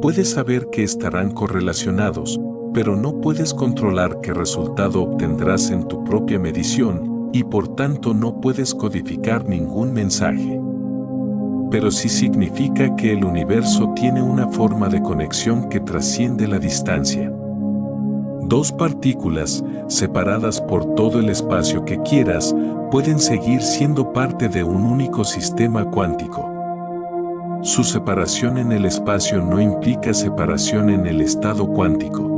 Puedes saber que estarán correlacionados, pero no puedes controlar qué resultado obtendrás en tu propia medición, y por tanto no puedes codificar ningún mensaje. Pero sí significa que el universo tiene una forma de conexión que trasciende la distancia. Dos partículas, separadas por todo el espacio que quieras, pueden seguir siendo parte de un único sistema cuántico. Su separación en el espacio no implica separación en el estado cuántico.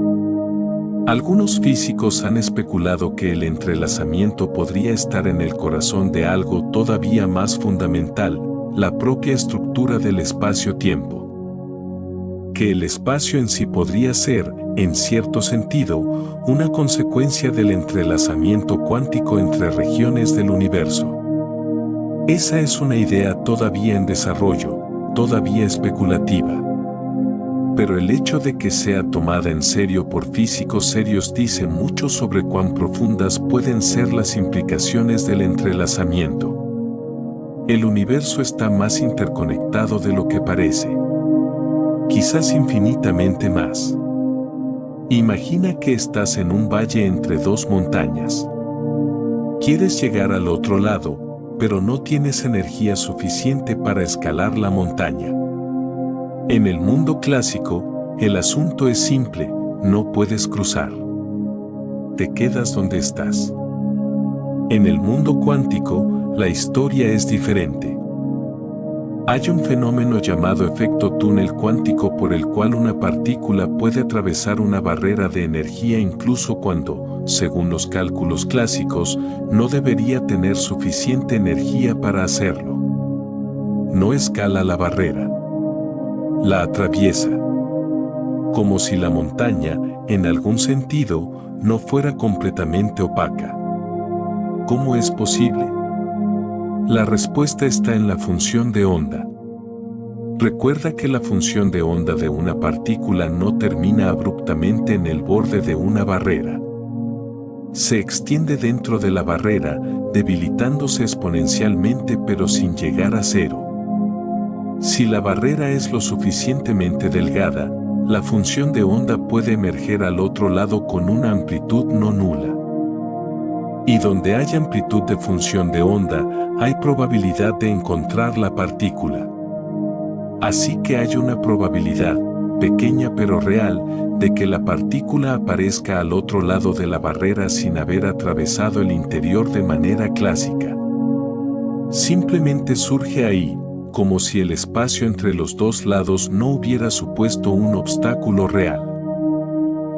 Algunos físicos han especulado que el entrelazamiento podría estar en el corazón de algo todavía más fundamental, la propia estructura del espacio-tiempo. Que el espacio en sí podría ser, en cierto sentido, una consecuencia del entrelazamiento cuántico entre regiones del universo. Esa es una idea todavía en desarrollo, todavía especulativa. Pero el hecho de que sea tomada en serio por físicos serios dice mucho sobre cuán profundas pueden ser las implicaciones del entrelazamiento. El universo está más interconectado de lo que parece. Quizás infinitamente más. Imagina que estás en un valle entre dos montañas. Quieres llegar al otro lado, pero no tienes energía suficiente para escalar la montaña. En el mundo clásico, el asunto es simple, no puedes cruzar. Te quedas donde estás. En el mundo cuántico, la historia es diferente. Hay un fenómeno llamado efecto túnel cuántico por el cual una partícula puede atravesar una barrera de energía incluso cuando, según los cálculos clásicos, no debería tener suficiente energía para hacerlo. No escala la barrera. La atraviesa. Como si la montaña, en algún sentido, no fuera completamente opaca. ¿Cómo es posible? La respuesta está en la función de onda. Recuerda que la función de onda de una partícula no termina abruptamente en el borde de una barrera. Se extiende dentro de la barrera, debilitándose exponencialmente pero sin llegar a cero. Si la barrera es lo suficientemente delgada, la función de onda puede emerger al otro lado con una amplitud no nula. Y donde hay amplitud de función de onda, hay probabilidad de encontrar la partícula. Así que hay una probabilidad, pequeña pero real, de que la partícula aparezca al otro lado de la barrera sin haber atravesado el interior de manera clásica. Simplemente surge ahí, como si el espacio entre los dos lados no hubiera supuesto un obstáculo real.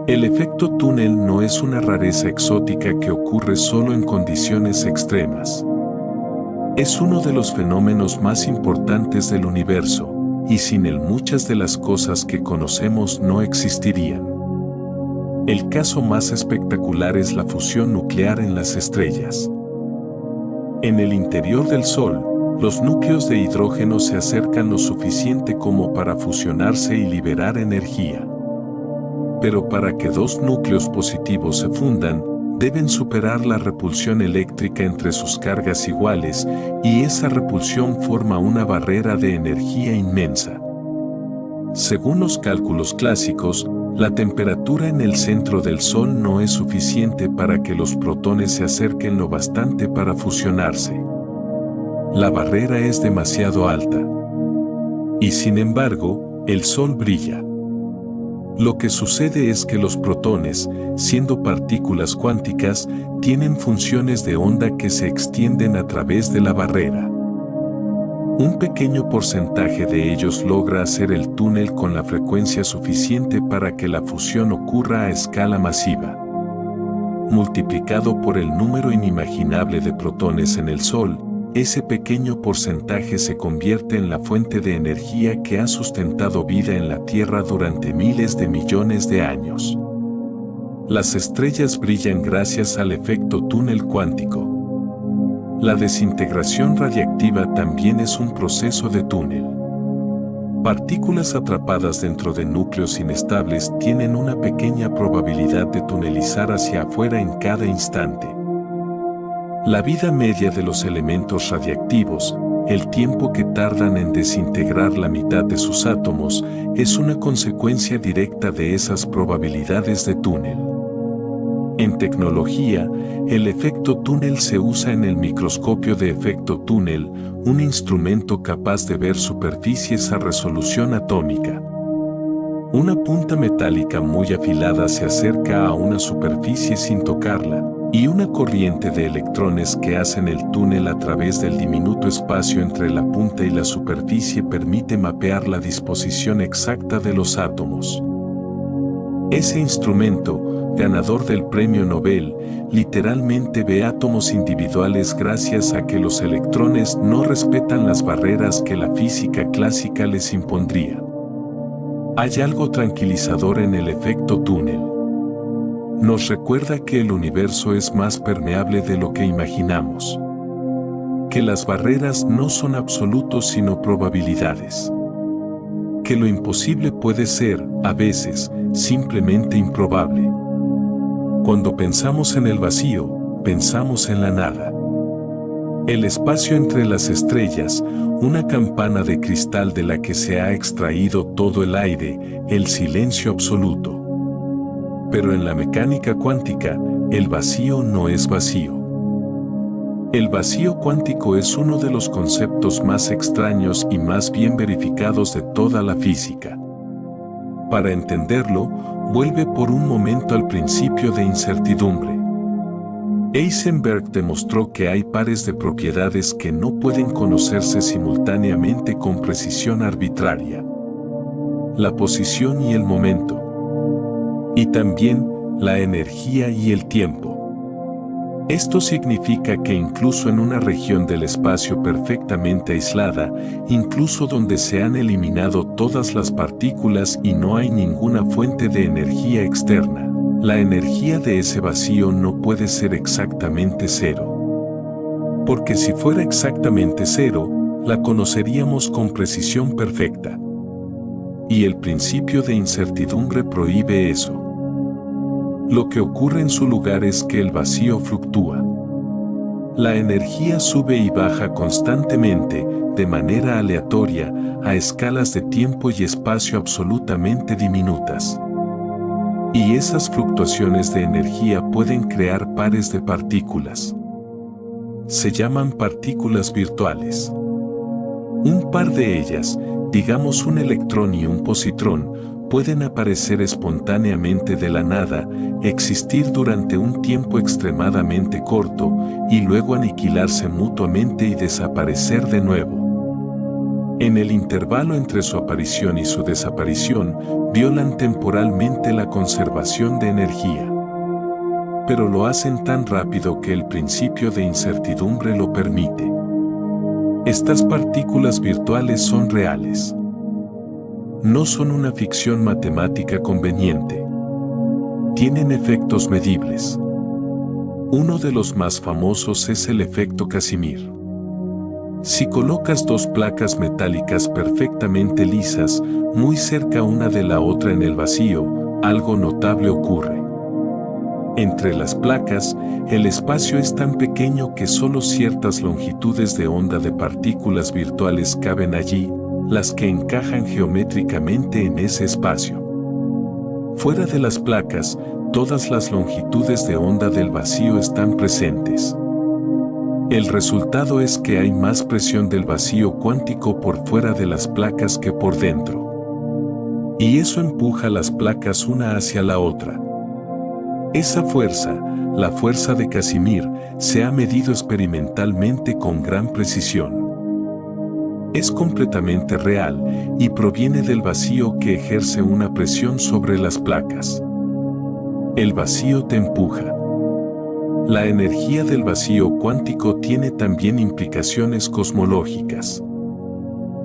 El efecto túnel no es una rareza exótica que ocurre solo en condiciones extremas. Es uno de los fenómenos más importantes del universo, y sin él muchas de las cosas que conocemos no existirían. El caso más espectacular es la fusión nuclear en las estrellas. En el interior del Sol, los núcleos de hidrógeno se acercan lo suficiente como para fusionarse y liberar energía. Pero para que dos núcleos positivos se fundan, deben superar la repulsión eléctrica entre sus cargas iguales, y esa repulsión forma una barrera de energía inmensa. Según los cálculos clásicos, la temperatura en el centro del Sol no es suficiente para que los protones se acerquen lo bastante para fusionarse. La barrera es demasiado alta. Y sin embargo, el Sol brilla. Lo que sucede es que los protones, siendo partículas cuánticas, tienen funciones de onda que se extienden a través de la barrera. Un pequeño porcentaje de ellos logra hacer el túnel con la frecuencia suficiente para que la fusión ocurra a escala masiva. Multiplicado por el número inimaginable de protones en el Sol, ese pequeño porcentaje se convierte en la fuente de energía que ha sustentado vida en la Tierra durante miles de millones de años. Las estrellas brillan gracias al efecto túnel cuántico. La desintegración radiactiva también es un proceso de túnel. Partículas atrapadas dentro de núcleos inestables tienen una pequeña probabilidad de tunelizar hacia afuera en cada instante. La vida media de los elementos radiactivos, el tiempo que tardan en desintegrar la mitad de sus átomos, es una consecuencia directa de esas probabilidades de túnel. En tecnología, el efecto túnel se usa en el microscopio de efecto túnel, un instrumento capaz de ver superficies a resolución atómica. Una punta metálica muy afilada se acerca a una superficie sin tocarla, y una corriente de electrones que hacen el túnel a través del diminuto espacio entre la punta y la superficie permite mapear la disposición exacta de los átomos. Ese instrumento, ganador del premio Nobel, literalmente ve átomos individuales gracias a que los electrones no respetan las barreras que la física clásica les impondría. Hay algo tranquilizador en el efecto túnel. Nos recuerda que el universo es más permeable de lo que imaginamos. Que las barreras no son absolutos sino probabilidades. Que lo imposible puede ser, a veces, simplemente improbable. Cuando pensamos en el vacío, pensamos en la nada. El espacio entre las estrellas, una campana de cristal de la que se ha extraído todo el aire, el silencio absoluto. Pero en la mecánica cuántica, el vacío no es vacío. El vacío cuántico es uno de los conceptos más extraños y más bien verificados de toda la física. Para entenderlo, vuelve por un momento al principio de incertidumbre. Heisenberg demostró que hay pares de propiedades que no pueden conocerse simultáneamente con precisión arbitraria. La posición y el momento. Y también la energía y el tiempo. Esto significa que incluso en una región del espacio perfectamente aislada, incluso donde se han eliminado todas las partículas y no hay ninguna fuente de energía externa, la energía de ese vacío no puede ser exactamente cero. Porque si fuera exactamente cero, la conoceríamos con precisión perfecta. Y el principio de incertidumbre prohíbe eso. Lo que ocurre en su lugar es que el vacío fluctúa. La energía sube y baja constantemente, de manera aleatoria, a escalas de tiempo y espacio absolutamente diminutas. Y esas fluctuaciones de energía pueden crear pares de partículas. Se llaman partículas virtuales. Un par de ellas, digamos un electrón y un positrón, pueden aparecer espontáneamente de la nada, existir durante un tiempo extremadamente corto y luego aniquilarse mutuamente y desaparecer de nuevo. En el intervalo entre su aparición y su desaparición, violan temporalmente la conservación de energía. Pero lo hacen tan rápido que el principio de incertidumbre lo permite. Estas partículas virtuales son reales. No son una ficción matemática conveniente. Tienen efectos medibles. Uno de los más famosos es el efecto Casimir. Si colocas dos placas metálicas perfectamente lisas, muy cerca una de la otra en el vacío, algo notable ocurre. Entre las placas, el espacio es tan pequeño que solo ciertas longitudes de onda de partículas virtuales caben allí, las que encajan geométricamente en ese espacio. Fuera de las placas, todas las longitudes de onda del vacío están presentes. El resultado es que hay más presión del vacío cuántico por fuera de las placas que por dentro. Y eso empuja las placas una hacia la otra. Esa fuerza, la fuerza de Casimir, se ha medido experimentalmente con gran precisión. Es completamente real y proviene del vacío que ejerce una presión sobre las placas. El vacío te empuja. La energía del vacío cuántico tiene también implicaciones cosmológicas.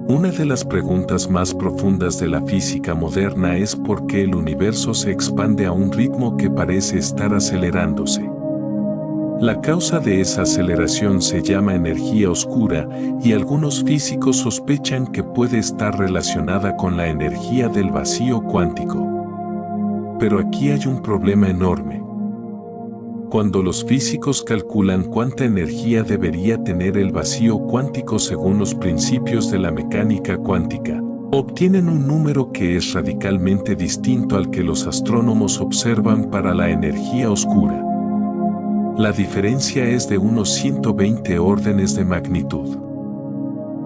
Una de las preguntas más profundas de la física moderna es por qué el universo se expande a un ritmo que parece estar acelerándose. La causa de esa aceleración se llama energía oscura y algunos físicos sospechan que puede estar relacionada con la energía del vacío cuántico. Pero aquí hay un problema enorme. Cuando los físicos calculan cuánta energía debería tener el vacío cuántico según los principios de la mecánica cuántica, obtienen un número que es radicalmente distinto al que los astrónomos observan para la energía oscura. La diferencia es de unos 120 órdenes de magnitud.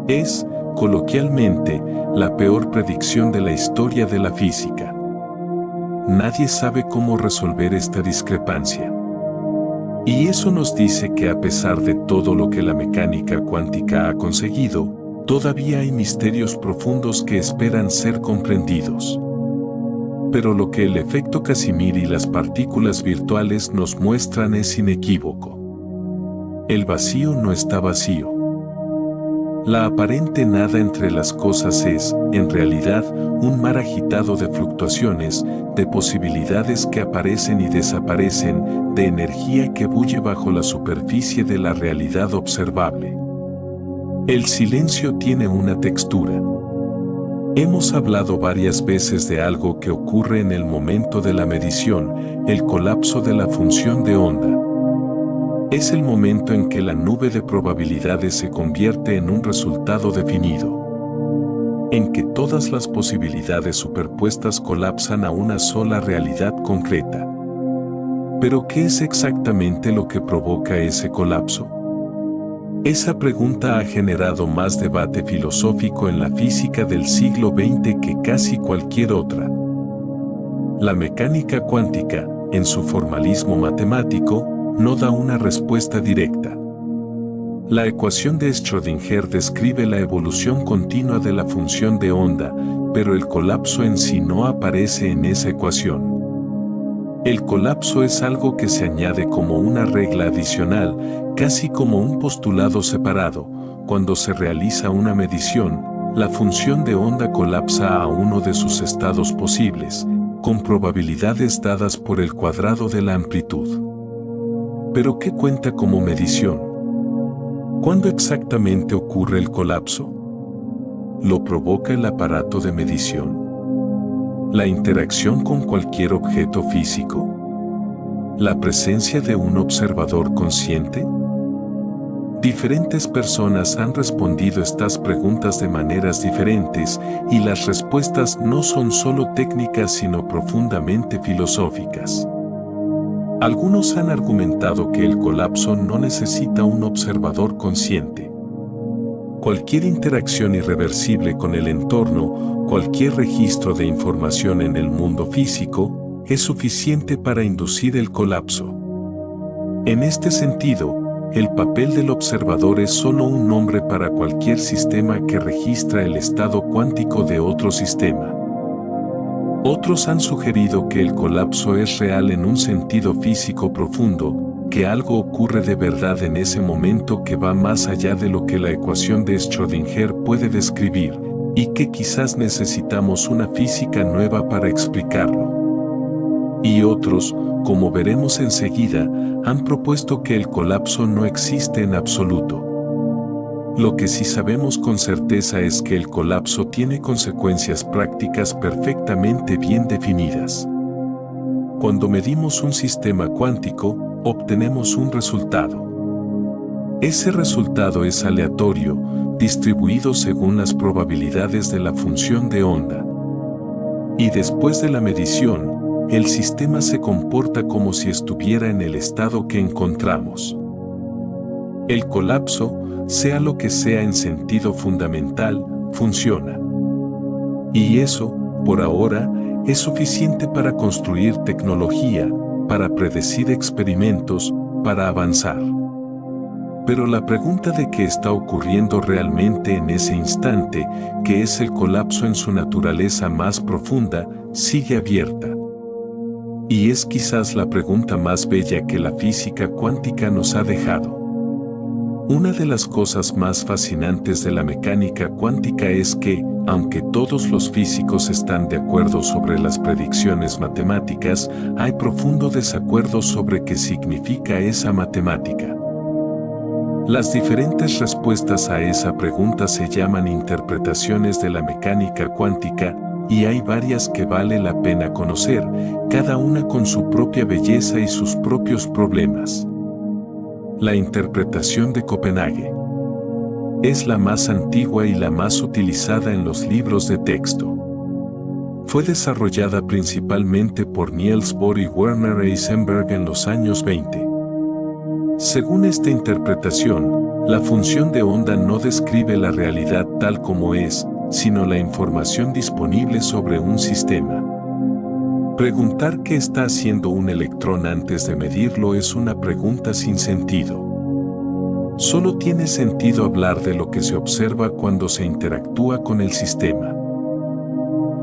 Es, coloquialmente, la peor predicción de la historia de la física. Nadie sabe cómo resolver esta discrepancia. Y eso nos dice que a pesar de todo lo que la mecánica cuántica ha conseguido, todavía hay misterios profundos que esperan ser comprendidos. Pero lo que el efecto Casimir y las partículas virtuales nos muestran es inequívoco. El vacío no está vacío. La aparente nada entre las cosas es, en realidad, un mar agitado de fluctuaciones, de posibilidades que aparecen y desaparecen, de energía que bulle bajo la superficie de la realidad observable. El silencio tiene una textura. Hemos hablado varias veces de algo que ocurre en el momento de la medición, el colapso de la función de onda. Es el momento en que la nube de probabilidades se convierte en un resultado definido, en que todas las posibilidades superpuestas colapsan a una sola realidad concreta. ¿Pero qué es exactamente lo que provoca ese colapso? Esa pregunta ha generado más debate filosófico en la física del siglo XX que casi cualquier otra. La mecánica cuántica, en su formalismo matemático, no da una respuesta directa. La ecuación de Schrödinger describe la evolución continua de la función de onda, pero el colapso en sí no aparece en esa ecuación. El colapso es algo que se añade como una regla adicional, casi como un postulado separado. Cuando se realiza una medición, la función de onda colapsa a uno de sus estados posibles, con probabilidades dadas por el cuadrado de la amplitud. ¿Pero qué cuenta como medición? ¿Cuándo exactamente ocurre el colapso? ¿Lo provoca el aparato de medición? ¿La interacción con cualquier objeto físico? ¿La presencia de un observador consciente? Diferentes personas han respondido estas preguntas de maneras diferentes y las respuestas no son solo técnicas sino profundamente filosóficas. Algunos han argumentado que el colapso no necesita un observador consciente. Cualquier interacción irreversible con el entorno, cualquier registro de información en el mundo físico, es suficiente para inducir el colapso. En este sentido, el papel del observador es solo un nombre para cualquier sistema que registra el estado cuántico de otro sistema. Otros han sugerido que el colapso es real en un sentido físico profundo, que algo ocurre de verdad en ese momento que va más allá de lo que la ecuación de Schrödinger puede describir, y que quizás necesitamos una física nueva para explicarlo. Y otros, como veremos enseguida, han propuesto que el colapso no existe en absoluto. Lo que sí sabemos con certeza es que el colapso tiene consecuencias prácticas perfectamente bien definidas. Cuando medimos un sistema cuántico, obtenemos un resultado. Ese resultado es aleatorio, distribuido según las probabilidades de la función de onda. Y después de la medición, el sistema se comporta como si estuviera en el estado que encontramos. El colapso, sea lo que sea en sentido fundamental, funciona. Y eso, por ahora, es suficiente para construir tecnología, para predecir experimentos, para avanzar. Pero la pregunta de qué está ocurriendo realmente en ese instante, que es el colapso en su naturaleza más profunda, sigue abierta. Y es quizás la pregunta más bella que la física cuántica nos ha dejado. Una de las cosas más fascinantes de la mecánica cuántica es que, aunque todos los físicos están de acuerdo sobre las predicciones matemáticas, hay profundo desacuerdo sobre qué significa esa matemática. Las diferentes respuestas a esa pregunta se llaman interpretaciones de la mecánica cuántica, y hay varias que vale la pena conocer, cada una con su propia belleza y sus propios problemas. La interpretación de Copenhague es la más antigua y la más utilizada en los libros de texto. Fue desarrollada principalmente por Niels Bohr y Werner Heisenberg en los años 20. Según esta interpretación, la función de onda no describe la realidad tal como es, sino la información disponible sobre un sistema. Preguntar qué está haciendo un electrón antes de medirlo es una pregunta sin sentido. Solo tiene sentido hablar de lo que se observa cuando se interactúa con el sistema.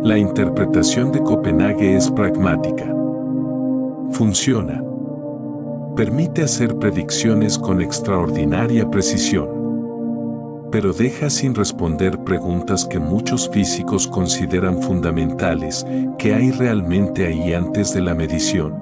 La interpretación de Copenhague es pragmática. Funciona. Permite hacer predicciones con extraordinaria precisión. Pero deja sin responder preguntas que muchos físicos consideran fundamentales: ¿qué hay realmente ahí antes de la medición?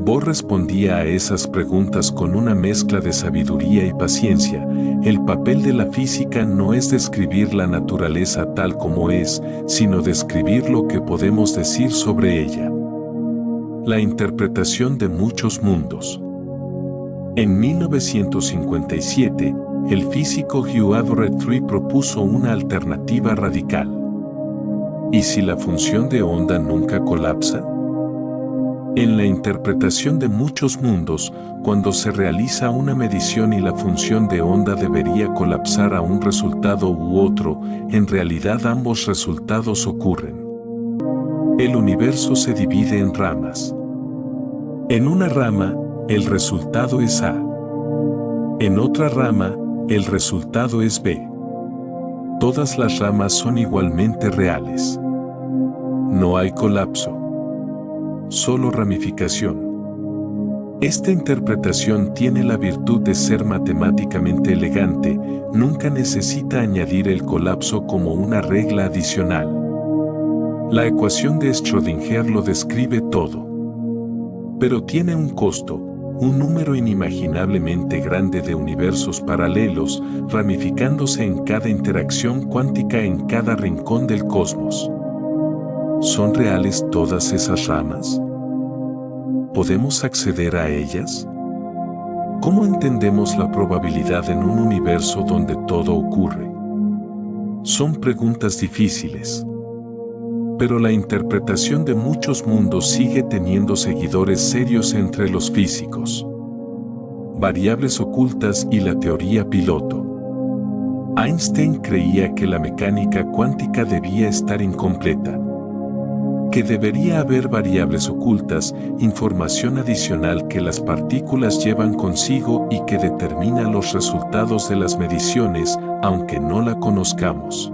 Bohr respondía a esas preguntas con una mezcla de sabiduría y paciencia. El papel de la física no es describir la naturaleza tal como es, sino describir lo que podemos decir sobre ella. La interpretación de muchos mundos. En 1957, el físico Hugh Abercrombie propuso una alternativa radical. ¿Y si la función de onda nunca colapsa? En la interpretación de muchos mundos, cuando se realiza una medición y la función de onda debería colapsar a un resultado u otro, en realidad ambos resultados ocurren. El universo se divide en ramas. En una rama, el resultado es A. En otra rama, el resultado es B. Todas las ramas son igualmente reales. No hay colapso. Solo ramificación. Esta interpretación tiene la virtud de ser matemáticamente elegante, nunca necesita añadir el colapso como una regla adicional. La ecuación de Schrödinger lo describe todo. Pero tiene un costo, un número inimaginablemente grande de universos paralelos, ramificándose en cada interacción cuántica en cada rincón del cosmos. ¿Son reales todas esas ramas? ¿Podemos acceder a ellas? ¿Cómo entendemos la probabilidad en un universo donde todo ocurre? Son preguntas difíciles. Pero la interpretación de muchos mundos sigue teniendo seguidores serios entre los físicos. Variables ocultas y la teoría piloto. Einstein creía que la mecánica cuántica debía estar incompleta, que debería haber variables ocultas, información adicional que las partículas llevan consigo y que determina los resultados de las mediciones, aunque no la conozcamos.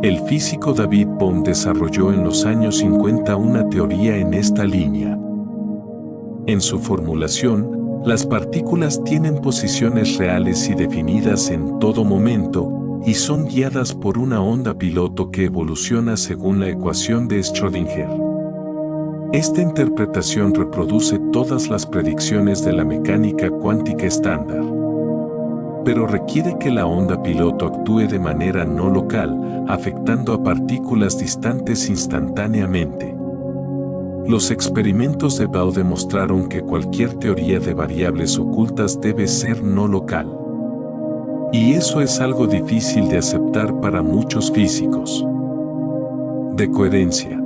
El físico David Bohm desarrolló en los años 50 una teoría en esta línea. En su formulación, las partículas tienen posiciones reales y definidas en todo momento, y son guiadas por una onda piloto que evoluciona según la ecuación de Schrödinger. Esta interpretación reproduce todas las predicciones de la mecánica cuántica estándar, pero requiere que la onda piloto actúe de manera no local, afectando a partículas distantes instantáneamente. Los experimentos de Bohm demostraron que cualquier teoría de variables ocultas debe ser no local. Y eso es algo difícil de aceptar para muchos físicos. Decoherencia.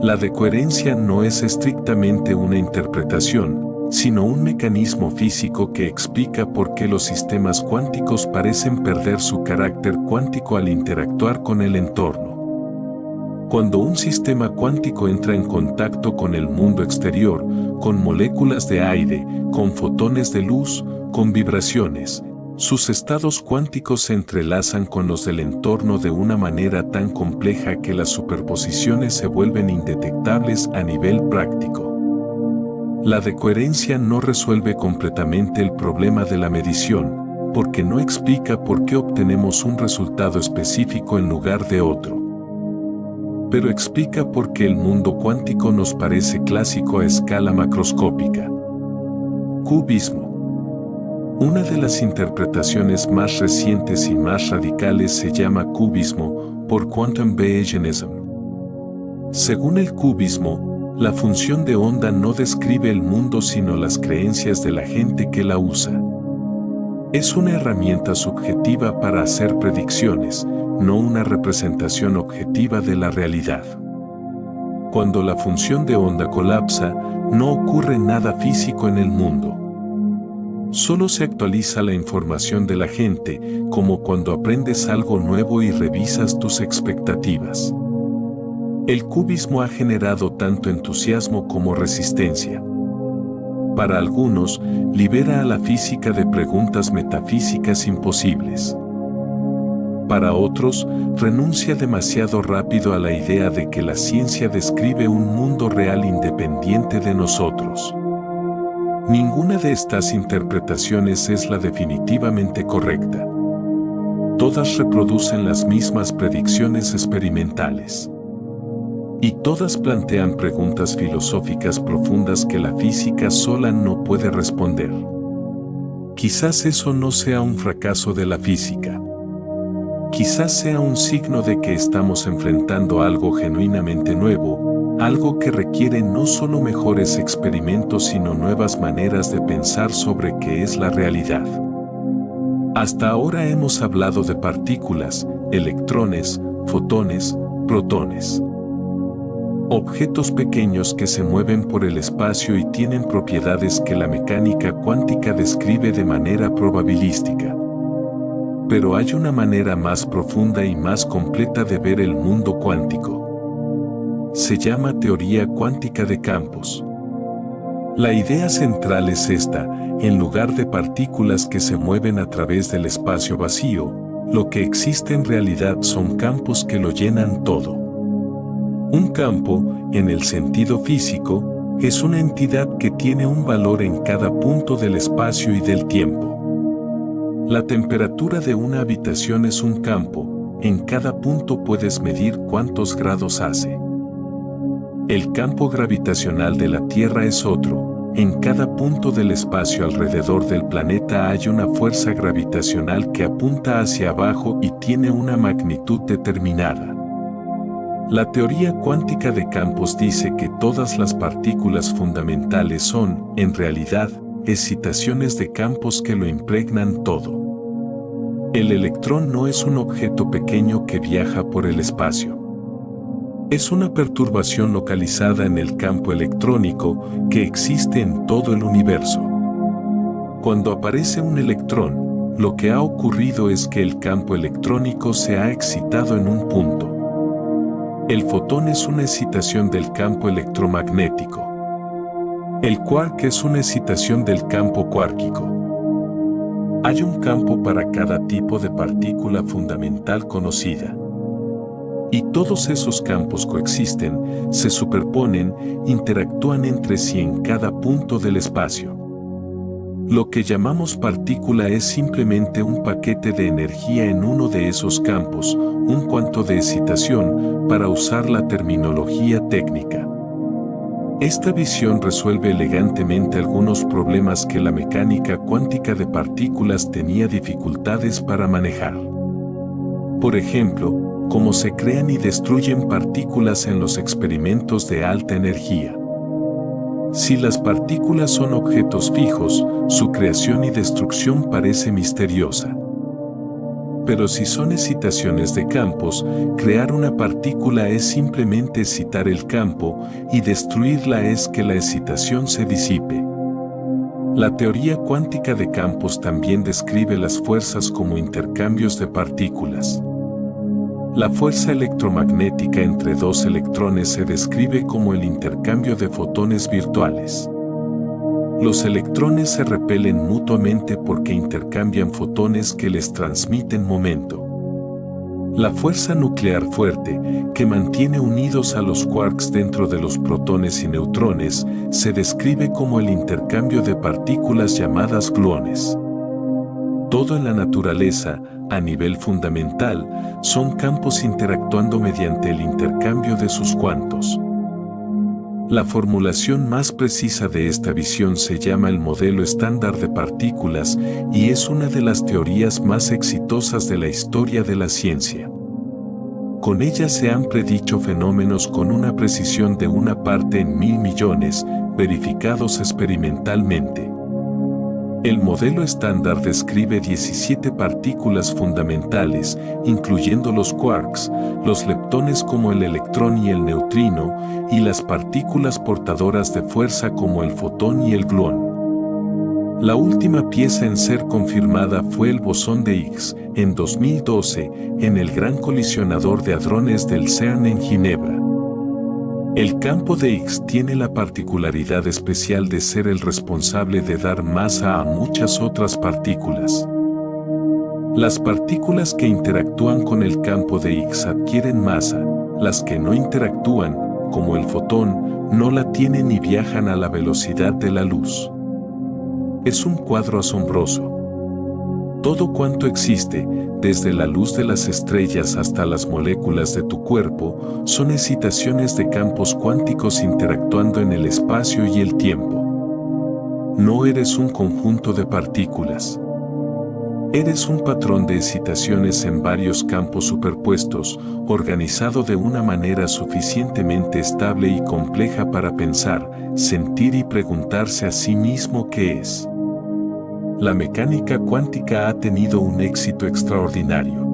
La decoherencia no es estrictamente una interpretación, sino un mecanismo físico que explica por qué los sistemas cuánticos parecen perder su carácter cuántico al interactuar con el entorno. Cuando un sistema cuántico entra en contacto con el mundo exterior, con moléculas de aire, con fotones de luz, con vibraciones, sus estados cuánticos se entrelazan con los del entorno de una manera tan compleja que las superposiciones se vuelven indetectables a nivel práctico. La decoherencia no resuelve completamente el problema de la medición, porque no explica por qué obtenemos un resultado específico en lugar de otro. Pero explica por qué el mundo cuántico nos parece clásico a escala macroscópica. Cubismo. Una de las interpretaciones más recientes y más radicales se llama cubismo, por Quantum Bayesianism. Según el cubismo, la función de onda no describe el mundo sino las creencias de la gente que la usa. Es una herramienta subjetiva para hacer predicciones, no una representación objetiva de la realidad. Cuando la función de onda colapsa, no ocurre nada físico en el mundo. Solo se actualiza la información de la gente, como cuando aprendes algo nuevo y revisas tus expectativas. El cubismo ha generado tanto entusiasmo como resistencia. Para algunos, libera a la física de preguntas metafísicas imposibles. Para otros, renuncia demasiado rápido a la idea de que la ciencia describe un mundo real independiente de nosotros. Ninguna de estas interpretaciones es la definitivamente correcta. Todas reproducen las mismas predicciones experimentales. Y todas plantean preguntas filosóficas profundas que la física sola no puede responder. Quizás eso no sea un fracaso de la física. Quizás sea un signo de que estamos enfrentando algo genuinamente nuevo, algo que requiere no solo mejores experimentos sino nuevas maneras de pensar sobre qué es la realidad. Hasta ahora hemos hablado de partículas, electrones, fotones, protones. Objetos pequeños que se mueven por el espacio y tienen propiedades que la mecánica cuántica describe de manera probabilística. Pero hay una manera más profunda y más completa de ver el mundo cuántico. Se llama teoría cuántica de campos. La idea central es esta: en lugar de partículas que se mueven a través del espacio vacío, lo que existe en realidad son campos que lo llenan todo. Un campo, en el sentido físico, es una entidad que tiene un valor en cada punto del espacio y del tiempo. La temperatura de una habitación es un campo, en cada punto puedes medir cuántos grados hace. El campo gravitacional de la Tierra es otro, en cada punto del espacio alrededor del planeta hay una fuerza gravitacional que apunta hacia abajo y tiene una magnitud determinada. La teoría cuántica de campos dice que todas las partículas fundamentales son, en realidad, excitaciones de campos que lo impregnan todo. El electrón no es un objeto pequeño que viaja por el espacio. Es una perturbación localizada en el campo electrónico que existe en todo el universo. Cuando aparece un electrón, lo que ha ocurrido es que el campo electrónico se ha excitado en un punto. El fotón es una excitación del campo electromagnético. El quark es una excitación del campo cuárquico. Hay un campo para cada tipo de partícula fundamental conocida. Y todos esos campos coexisten, se superponen, interactúan entre sí en cada punto del espacio. Lo que llamamos partícula es simplemente un paquete de energía en uno de esos campos, un cuanto de excitación, para usar la terminología técnica. Esta visión resuelve elegantemente algunos problemas que la mecánica cuántica de partículas tenía dificultades para manejar. Por ejemplo, cómo se crean y destruyen partículas en los experimentos de alta energía. Si las partículas son objetos fijos, su creación y destrucción parece misteriosa. Pero si son excitaciones de campos, crear una partícula es simplemente excitar el campo y destruirla es que la excitación se disipe. La teoría cuántica de campos también describe las fuerzas como intercambios de partículas. La fuerza electromagnética entre dos electrones se describe como el intercambio de fotones virtuales. Los electrones se repelen mutuamente porque intercambian fotones que les transmiten momento. La fuerza nuclear fuerte, que mantiene unidos a los quarks dentro de los protones y neutrones, se describe como el intercambio de partículas llamadas gluones. Todo en la naturaleza, a nivel fundamental, son campos interactuando mediante el intercambio de sus cuantos. La formulación más precisa de esta visión se llama el modelo estándar de partículas y es una de las teorías más exitosas de la historia de la ciencia. Con ella se han predicho fenómenos con una precisión de 1 parte en 1000 millones, verificados experimentalmente. El modelo estándar describe 17 partículas fundamentales, incluyendo los quarks, los leptones como el electrón y el neutrino, y las partículas portadoras de fuerza como el fotón y el gluón. La última pieza en ser confirmada fue el bosón de Higgs, en 2012, en el Gran Colisionador de Hadrones del CERN en Ginebra. El campo de Higgs tiene la particularidad especial de ser el responsable de dar masa a muchas otras partículas. Las partículas que interactúan con el campo de Higgs adquieren masa, las que no interactúan, como el fotón, no la tienen y viajan a la velocidad de la luz. Es un cuadro asombroso. Todo cuanto existe, desde la luz de las estrellas hasta las moléculas de tu cuerpo, son excitaciones de campos cuánticos interactuando en el espacio y el tiempo. No eres un conjunto de partículas. Eres un patrón de excitaciones en varios campos superpuestos, organizado de una manera suficientemente estable y compleja para pensar, sentir y preguntarse a sí mismo qué es. La mecánica cuántica ha tenido un éxito extraordinario.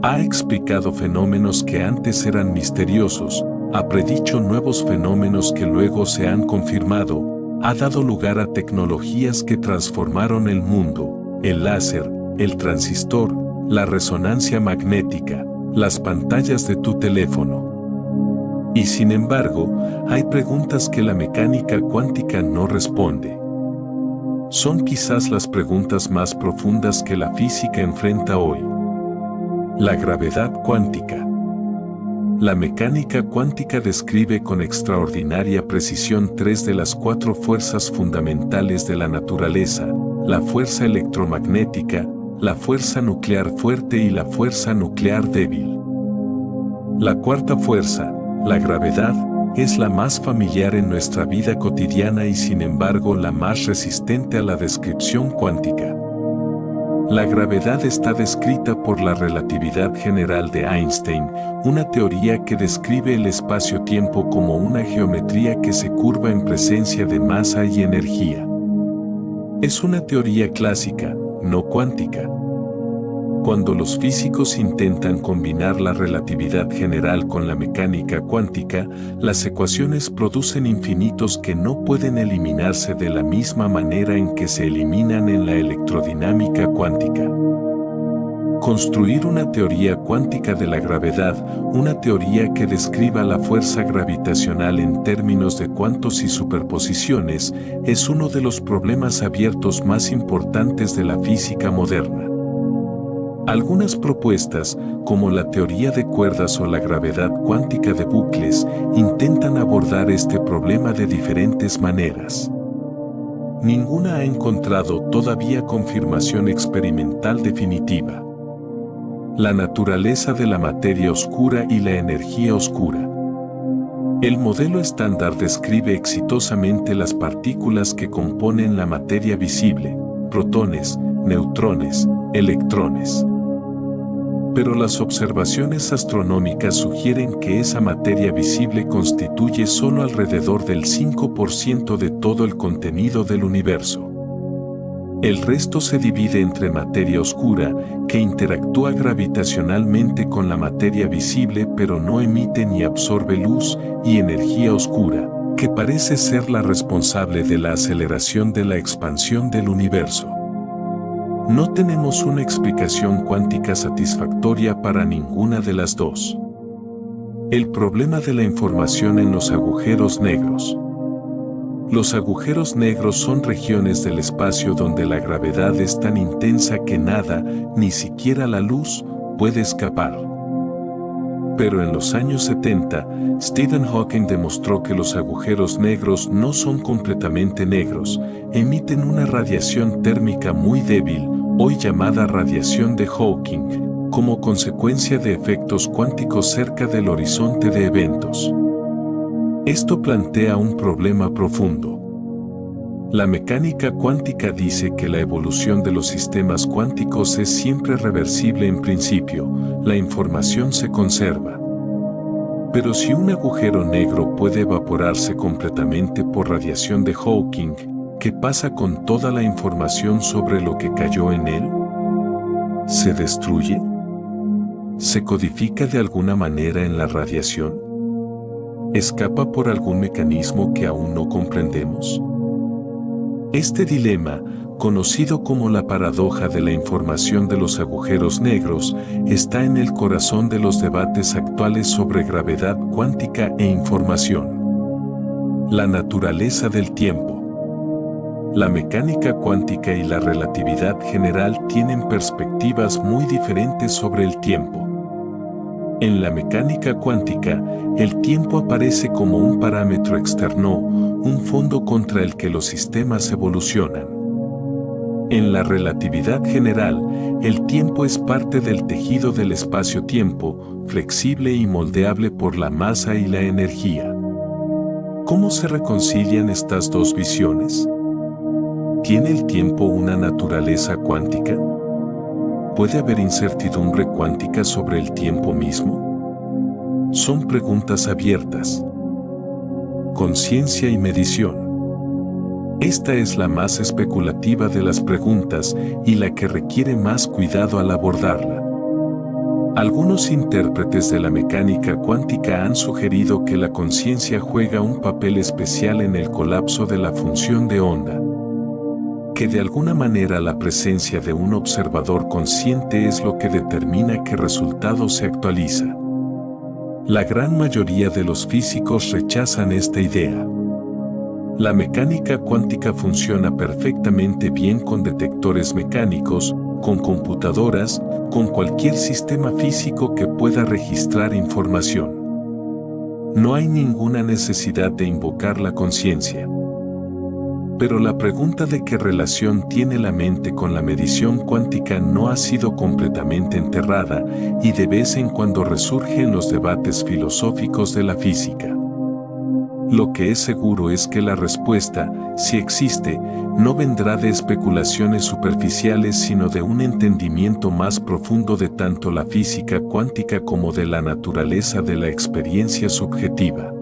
Ha explicado fenómenos que antes eran misteriosos, ha predicho nuevos fenómenos que luego se han confirmado, ha dado lugar a tecnologías que transformaron el mundo, el láser, el transistor, la resonancia magnética, las pantallas de tu teléfono. Y sin embargo, hay preguntas que la mecánica cuántica no responde. Son quizás las preguntas más profundas que la física enfrenta hoy. La gravedad cuántica. La mecánica cuántica describe con extraordinaria precisión 3 de las 4 fuerzas fundamentales de la naturaleza: la fuerza electromagnética, la fuerza nuclear fuerte y la fuerza nuclear débil. La cuarta fuerza, la gravedad, Es la más familiar en nuestra vida cotidiana y sin embargo la más resistente a la descripción cuántica. La gravedad está descrita por la relatividad general de Einstein, una teoría que describe el espacio-tiempo como una geometría que se curva en presencia de masa y energía. Es una teoría clásica, no cuántica. Cuando los físicos intentan combinar la relatividad general con la mecánica cuántica, las ecuaciones producen infinitos que no pueden eliminarse de la misma manera en que se eliminan en la electrodinámica cuántica. Construir una teoría cuántica de la gravedad, una teoría que describa la fuerza gravitacional en términos de cuantos y superposiciones, es uno de los problemas abiertos más importantes de la física moderna. Algunas propuestas, como la teoría de cuerdas o la gravedad cuántica de bucles, intentan abordar este problema de diferentes maneras. Ninguna ha encontrado todavía confirmación experimental definitiva. La naturaleza de la materia oscura y la energía oscura. El modelo estándar describe exitosamente las partículas que componen la materia visible, protones, neutrones, electrones. Pero las observaciones astronómicas sugieren que esa materia visible constituye solo alrededor del 5% de todo el contenido del universo. El resto se divide entre materia oscura, que interactúa gravitacionalmente con la materia visible pero no emite ni absorbe luz, y energía oscura, que parece ser la responsable de la aceleración de la expansión del universo. No tenemos una explicación cuántica satisfactoria para ninguna de las dos. El problema de la información en los agujeros negros. Los agujeros negros son regiones del espacio donde la gravedad es tan intensa que nada, ni siquiera la luz, puede escapar. Pero en los años 70, Stephen Hawking demostró que los agujeros negros no son completamente negros, emiten una radiación térmica muy débil, hoy llamada radiación de Hawking, como consecuencia de efectos cuánticos cerca del horizonte de eventos. Esto plantea un problema profundo. La mecánica cuántica dice que la evolución de los sistemas cuánticos es siempre reversible en principio, la información se conserva. Pero si un agujero negro puede evaporarse completamente por radiación de Hawking, ¿qué pasa con toda la información sobre lo que cayó en él? ¿Se destruye? ¿Se codifica de alguna manera en la radiación? ¿Escapa por algún mecanismo que aún no comprendemos? Este dilema, conocido como la paradoja de la información de los agujeros negros, está en el corazón de los debates actuales sobre gravedad cuántica e información. La naturaleza del tiempo. La mecánica cuántica y la relatividad general tienen perspectivas muy diferentes sobre el tiempo. En la mecánica cuántica, el tiempo aparece como un parámetro externo, un fondo contra el que los sistemas evolucionan. En la relatividad general, el tiempo es parte del tejido del espacio-tiempo, flexible y moldeable por la masa y la energía. ¿Cómo se reconcilian estas dos visiones? ¿Tiene el tiempo una naturaleza cuántica? ¿Puede haber incertidumbre cuántica sobre el tiempo mismo? Son preguntas abiertas. Conciencia y medición. Esta es la más especulativa de las preguntas y la que requiere más cuidado al abordarla. Algunos intérpretes de la mecánica cuántica han sugerido que la conciencia juega un papel especial en el colapso de la función de onda. Que de alguna manera la presencia de un observador consciente es lo que determina qué resultado se actualiza. La gran mayoría de los físicos rechazan esta idea. La mecánica cuántica funciona perfectamente bien con detectores mecánicos, con computadoras, con cualquier sistema físico que pueda registrar información. No hay ninguna necesidad de invocar la conciencia. Pero la pregunta de qué relación tiene la mente con la medición cuántica no ha sido completamente enterrada y de vez en cuando resurge en los debates filosóficos de la física. Lo que es seguro es que la respuesta, si existe, no vendrá de especulaciones superficiales sino de un entendimiento más profundo de tanto la física cuántica como de la naturaleza de la experiencia subjetiva.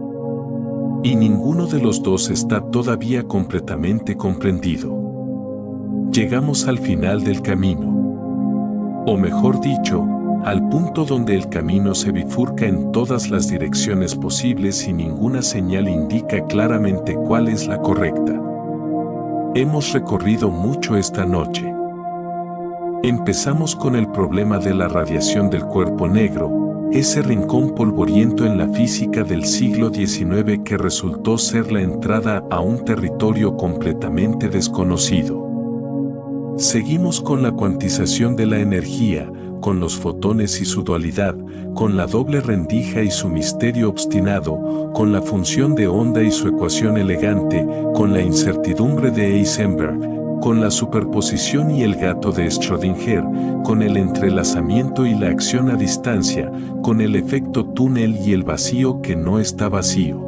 Y ninguno de los dos está todavía completamente comprendido. Llegamos al final del camino. O mejor dicho, al punto donde el camino se bifurca en todas las direcciones posibles y ninguna señal indica claramente cuál es la correcta. Hemos recorrido mucho esta noche. Empezamos con el problema de la radiación del cuerpo negro, ese rincón polvoriento en la física del siglo XIX que resultó ser la entrada a un territorio completamente desconocido. Seguimos con la cuantización de la energía, con los fotones y su dualidad, con la doble rendija y su misterio obstinado, con la función de onda y su ecuación elegante, con la incertidumbre de Heisenberg, con la superposición y el gato de Schrödinger, con el entrelazamiento y la acción a distancia, con el efecto túnel y el vacío que no está vacío.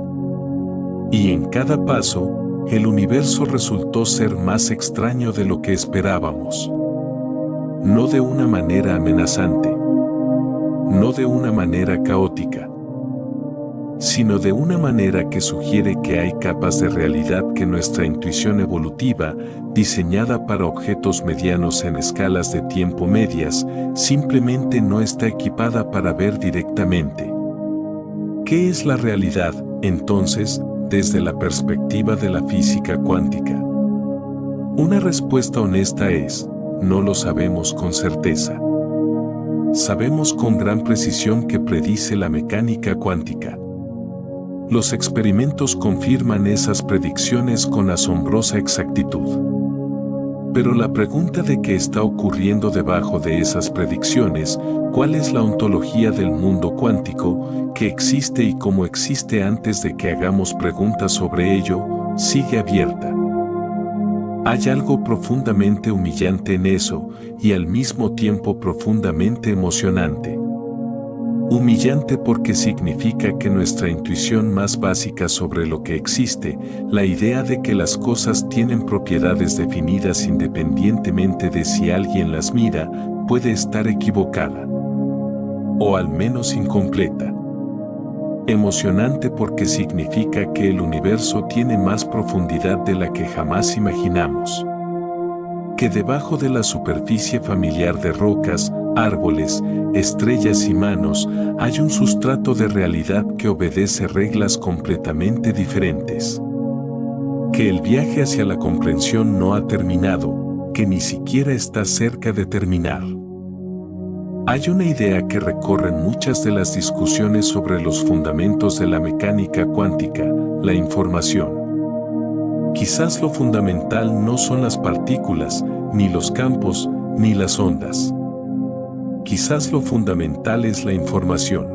Y en cada paso, el universo resultó ser más extraño de lo que esperábamos. No de una manera amenazante, no de una manera caótica, sino de una manera que sugiere que hay capas de realidad que nuestra intuición evolutiva, diseñada para objetos medianos en escalas de tiempo medias, simplemente no está equipada para ver directamente. ¿Qué es la realidad, entonces, desde la perspectiva de la física cuántica? Una respuesta honesta es: no lo sabemos con certeza. Sabemos con gran precisión que predice la mecánica cuántica. Los experimentos confirman esas predicciones con asombrosa exactitud. Pero la pregunta de qué está ocurriendo debajo de esas predicciones, cuál es la ontología del mundo cuántico, que existe y cómo existe antes de que hagamos preguntas sobre ello, sigue abierta. Hay algo profundamente humillante en eso, y al mismo tiempo profundamente emocionante. Humillante porque significa que nuestra intuición más básica sobre lo que existe, la idea de que las cosas tienen propiedades definidas independientemente de si alguien las mira, puede estar equivocada. O al menos incompleta. Emocionante porque significa que el universo tiene más profundidad de la que jamás imaginamos. Que debajo de la superficie familiar de rocas, árboles, estrellas y manos, hay un sustrato de realidad que obedece reglas completamente diferentes. Que el viaje hacia la comprensión no ha terminado, que ni siquiera está cerca de terminar. Hay una idea que recorren muchas de las discusiones sobre los fundamentos de la mecánica cuántica, la información. Quizás lo fundamental no son las partículas, ni los campos, ni las ondas. Quizás lo fundamental es la información.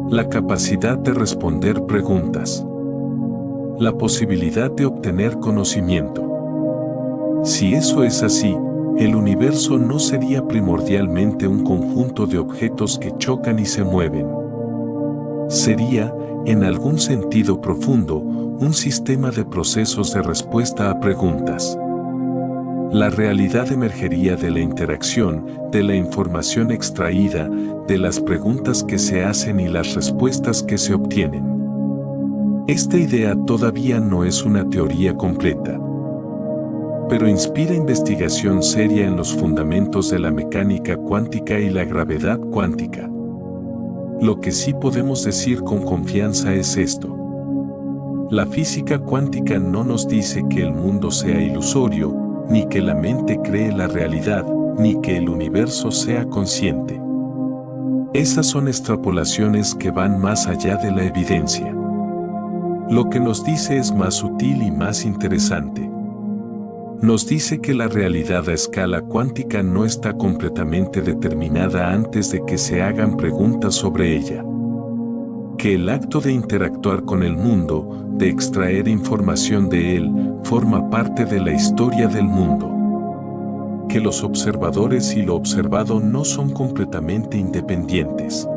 La capacidad de responder preguntas. La posibilidad de obtener conocimiento. Si eso es así, el universo no sería primordialmente un conjunto de objetos que chocan y se mueven. Sería, en algún sentido profundo, un sistema de procesos de respuesta a preguntas. La realidad emergería de la interacción, de la información extraída, de las preguntas que se hacen y las respuestas que se obtienen. Esta idea todavía no es una teoría completa, pero inspira investigación seria en los fundamentos de la mecánica cuántica y la gravedad cuántica. Lo que sí podemos decir con confianza es esto. La física cuántica no nos dice que el mundo sea ilusorio, ni que la mente cree la realidad, ni que el universo sea consciente. Esas son extrapolaciones que van más allá de la evidencia. Lo que nos dice es más sutil y más interesante. Nos dice que la realidad a escala cuántica no está completamente determinada antes de que se hagan preguntas sobre ella. Que el acto de interactuar con el mundo, de extraer información de él, forma parte de la historia del mundo. Que los observadores y lo observado no son completamente independientes.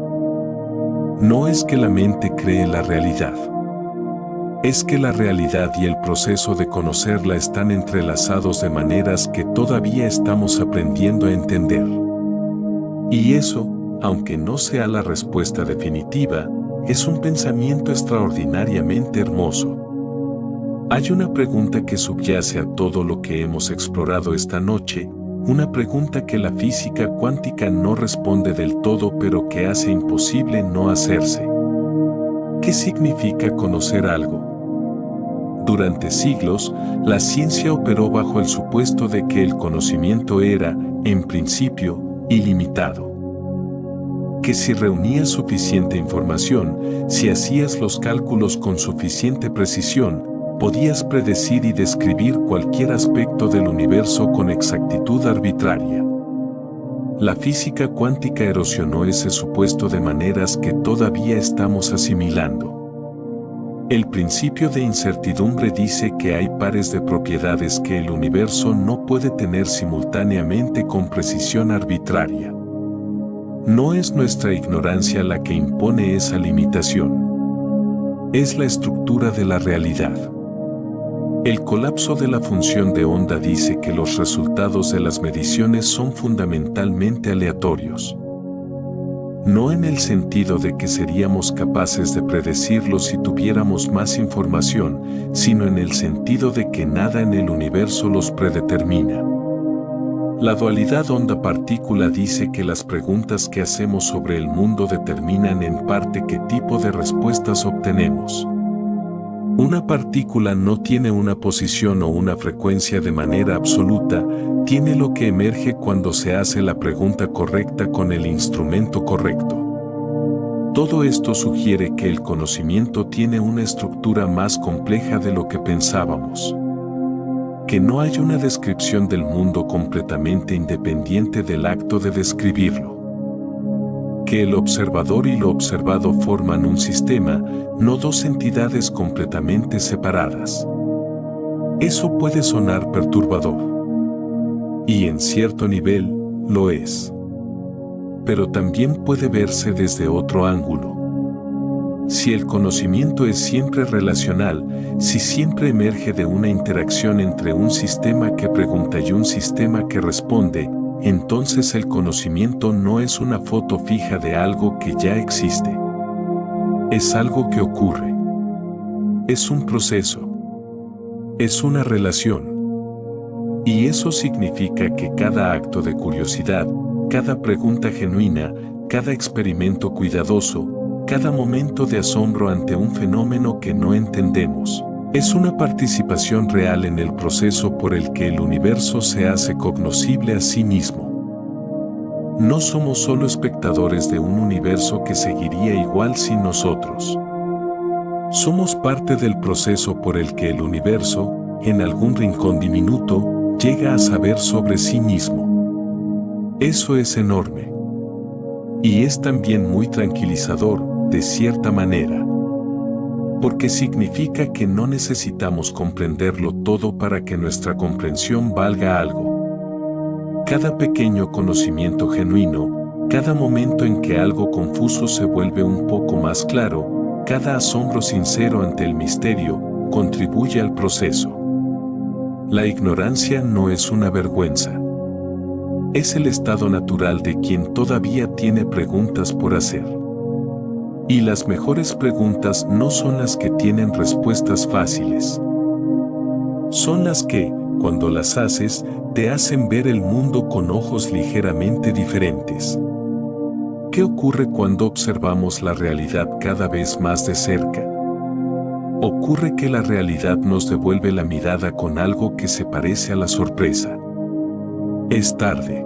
No es que la mente cree la realidad. Es que la realidad y el proceso de conocerla están entrelazados de maneras que todavía estamos aprendiendo a entender. Y eso, aunque no sea la respuesta definitiva, es un pensamiento extraordinariamente hermoso. Hay una pregunta que subyace a todo lo que hemos explorado esta noche, una pregunta que la física cuántica no responde del todo pero que hace imposible no hacerse. ¿Qué significa conocer algo? Durante siglos, la ciencia operó bajo el supuesto de que el conocimiento era, en principio, ilimitado. Que si reunías suficiente información, si hacías los cálculos con suficiente precisión, podías predecir y describir cualquier aspecto del universo con exactitud arbitraria. La física cuántica erosionó ese supuesto de maneras que todavía estamos asimilando. El principio de incertidumbre dice que hay pares de propiedades que el universo no puede tener simultáneamente con precisión arbitraria. No es nuestra ignorancia la que impone esa limitación. Es la estructura de la realidad. El colapso de la función de onda dice que los resultados de las mediciones son fundamentalmente aleatorios. No en el sentido de que seríamos capaces de predecirlo si tuviéramos más información, sino en el sentido de que nada en el universo los predetermina. La dualidad onda-partícula dice que las preguntas que hacemos sobre el mundo determinan en parte qué tipo de respuestas obtenemos. Una partícula no tiene una posición o una frecuencia de manera absoluta, tiene lo que emerge cuando se hace la pregunta correcta con el instrumento correcto. Todo esto sugiere que el conocimiento tiene una estructura más compleja de lo que pensábamos. Que no hay una descripción del mundo completamente independiente del acto de describirlo. Que el observador y lo observado forman un sistema, no dos entidades completamente separadas. Eso puede sonar perturbador. Y en cierto nivel, lo es. Pero también puede verse desde otro ángulo. Si el conocimiento es siempre relacional, si siempre emerge de una interacción entre un sistema que pregunta y un sistema que responde, entonces el conocimiento no es una foto fija de algo que ya existe. Es algo que ocurre. Es un proceso. Es una relación. Y eso significa que cada acto de curiosidad, cada pregunta genuina, cada experimento cuidadoso, cada momento de asombro ante un fenómeno que no entendemos, es una participación real en el proceso por el que el universo se hace cognoscible a sí mismo. No somos solo espectadores de un universo que seguiría igual sin nosotros. Somos parte del proceso por el que el universo, en algún rincón diminuto, llega a saber sobre sí mismo. Eso es enorme. Y es también muy tranquilizador, de cierta manera. Porque significa que no necesitamos comprenderlo todo para que nuestra comprensión valga algo. Cada pequeño conocimiento genuino, cada momento en que algo confuso se vuelve un poco más claro, cada asombro sincero ante el misterio, contribuye al proceso. La ignorancia no es una vergüenza. Es el estado natural de quien todavía tiene preguntas por hacer. Y las mejores preguntas no son las que tienen respuestas fáciles. Son las que, cuando las haces, te hacen ver el mundo con ojos ligeramente diferentes. ¿Qué ocurre cuando observamos la realidad cada vez más de cerca? Ocurre que la realidad nos devuelve la mirada con algo que se parece a la sorpresa. Es tarde.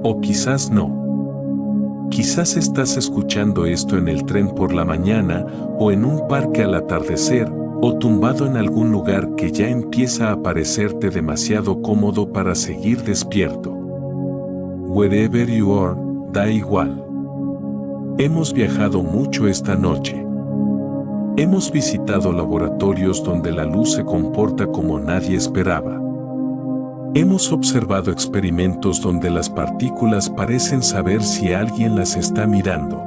O quizás no. Quizás estás escuchando esto en el tren por la mañana, o en un parque al atardecer, o tumbado en algún lugar que ya empieza a parecerte demasiado cómodo para seguir despierto. Wherever you are, da igual. Hemos viajado mucho esta noche. Hemos visitado laboratorios donde la luz se comporta como nadie esperaba. Hemos observado experimentos donde las partículas parecen saber si alguien las está mirando.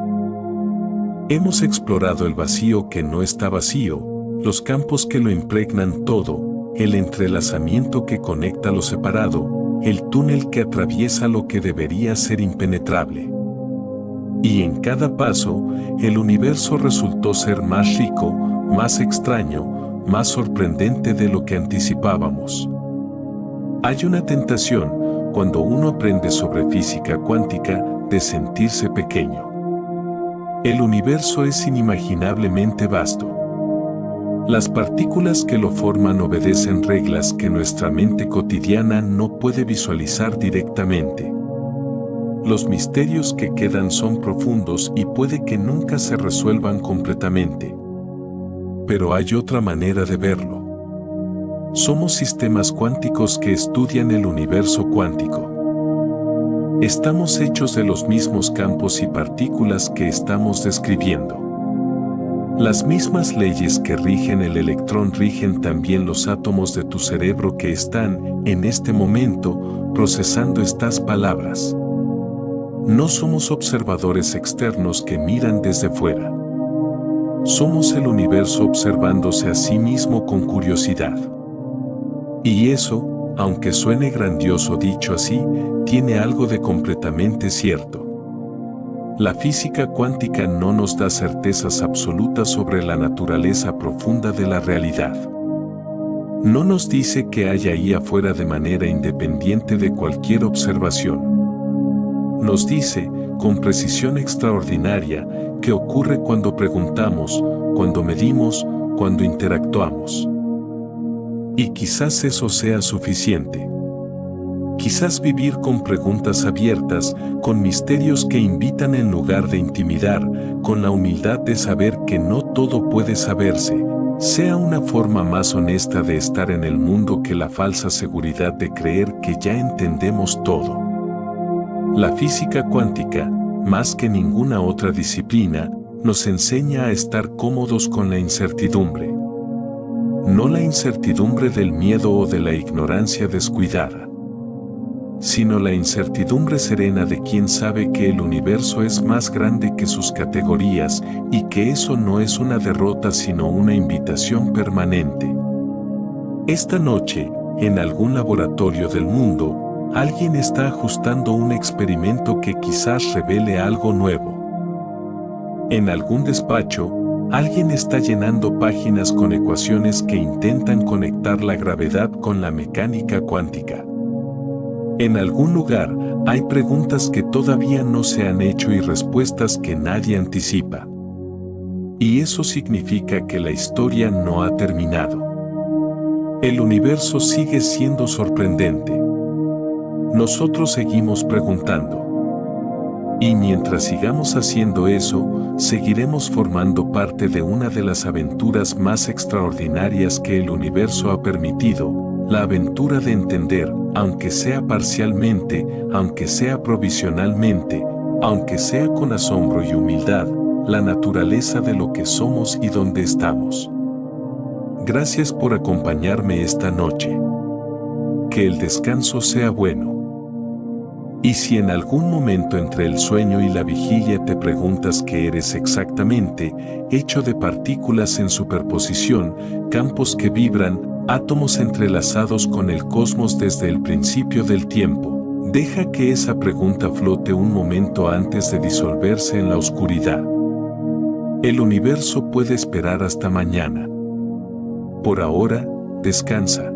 Hemos explorado el vacío que no está vacío, los campos que lo impregnan todo, el entrelazamiento que conecta lo separado, el túnel que atraviesa lo que debería ser impenetrable. Y en cada paso, el universo resultó ser más rico, más extraño, más sorprendente de lo que anticipábamos. Hay una tentación, cuando uno aprende sobre física cuántica, de sentirse pequeño. El universo es inimaginablemente vasto. Las partículas que lo forman obedecen reglas que nuestra mente cotidiana no puede visualizar directamente. Los misterios que quedan son profundos y puede que nunca se resuelvan completamente. Pero hay otra manera de verlo. Somos sistemas cuánticos que estudian el universo cuántico. Estamos hechos de los mismos campos y partículas que estamos describiendo. Las mismas leyes que rigen el electrón rigen también los átomos de tu cerebro que están, en este momento, procesando estas palabras. No somos observadores externos que miran desde fuera. Somos el universo observándose a sí mismo con curiosidad. Y eso, aunque suene grandioso dicho así, tiene algo de completamente cierto. La física cuántica no nos da certezas absolutas sobre la naturaleza profunda de la realidad. No nos dice qué hay ahí afuera de manera independiente de cualquier observación. Nos dice, con precisión extraordinaria, qué ocurre cuando preguntamos, cuando medimos, cuando interactuamos. Y quizás eso sea suficiente. Quizás vivir con preguntas abiertas, con misterios que invitan en lugar de intimidar, con la humildad de saber que no todo puede saberse, sea una forma más honesta de estar en el mundo que la falsa seguridad de creer que ya entendemos todo. La física cuántica, más que ninguna otra disciplina, nos enseña a estar cómodos con la incertidumbre. No la incertidumbre del miedo o de la ignorancia descuidada, sino la incertidumbre serena de quien sabe que el universo es más grande que sus categorías y que eso no es una derrota sino una invitación permanente. Esta noche, en algún laboratorio del mundo, alguien está ajustando un experimento que quizás revele algo nuevo. En algún despacho, alguien está llenando páginas con ecuaciones que intentan conectar la gravedad con la mecánica cuántica. En algún lugar, hay preguntas que todavía no se han hecho y respuestas que nadie anticipa. Y eso significa que la historia no ha terminado. El universo sigue siendo sorprendente. Nosotros seguimos preguntando. Y mientras sigamos haciendo eso, seguiremos formando parte de una de las aventuras más extraordinarias que el universo ha permitido, la aventura de entender, aunque sea parcialmente, aunque sea provisionalmente, aunque sea con asombro y humildad, la naturaleza de lo que somos y dónde estamos. Gracias por acompañarme esta noche. Que el descanso sea bueno. Y si en algún momento entre el sueño y la vigilia te preguntas qué eres exactamente, hecho de partículas en superposición, campos que vibran, átomos entrelazados con el cosmos desde el principio del tiempo, deja que esa pregunta flote un momento antes de disolverse en la oscuridad. El universo puede esperar hasta mañana. Por ahora, descansa.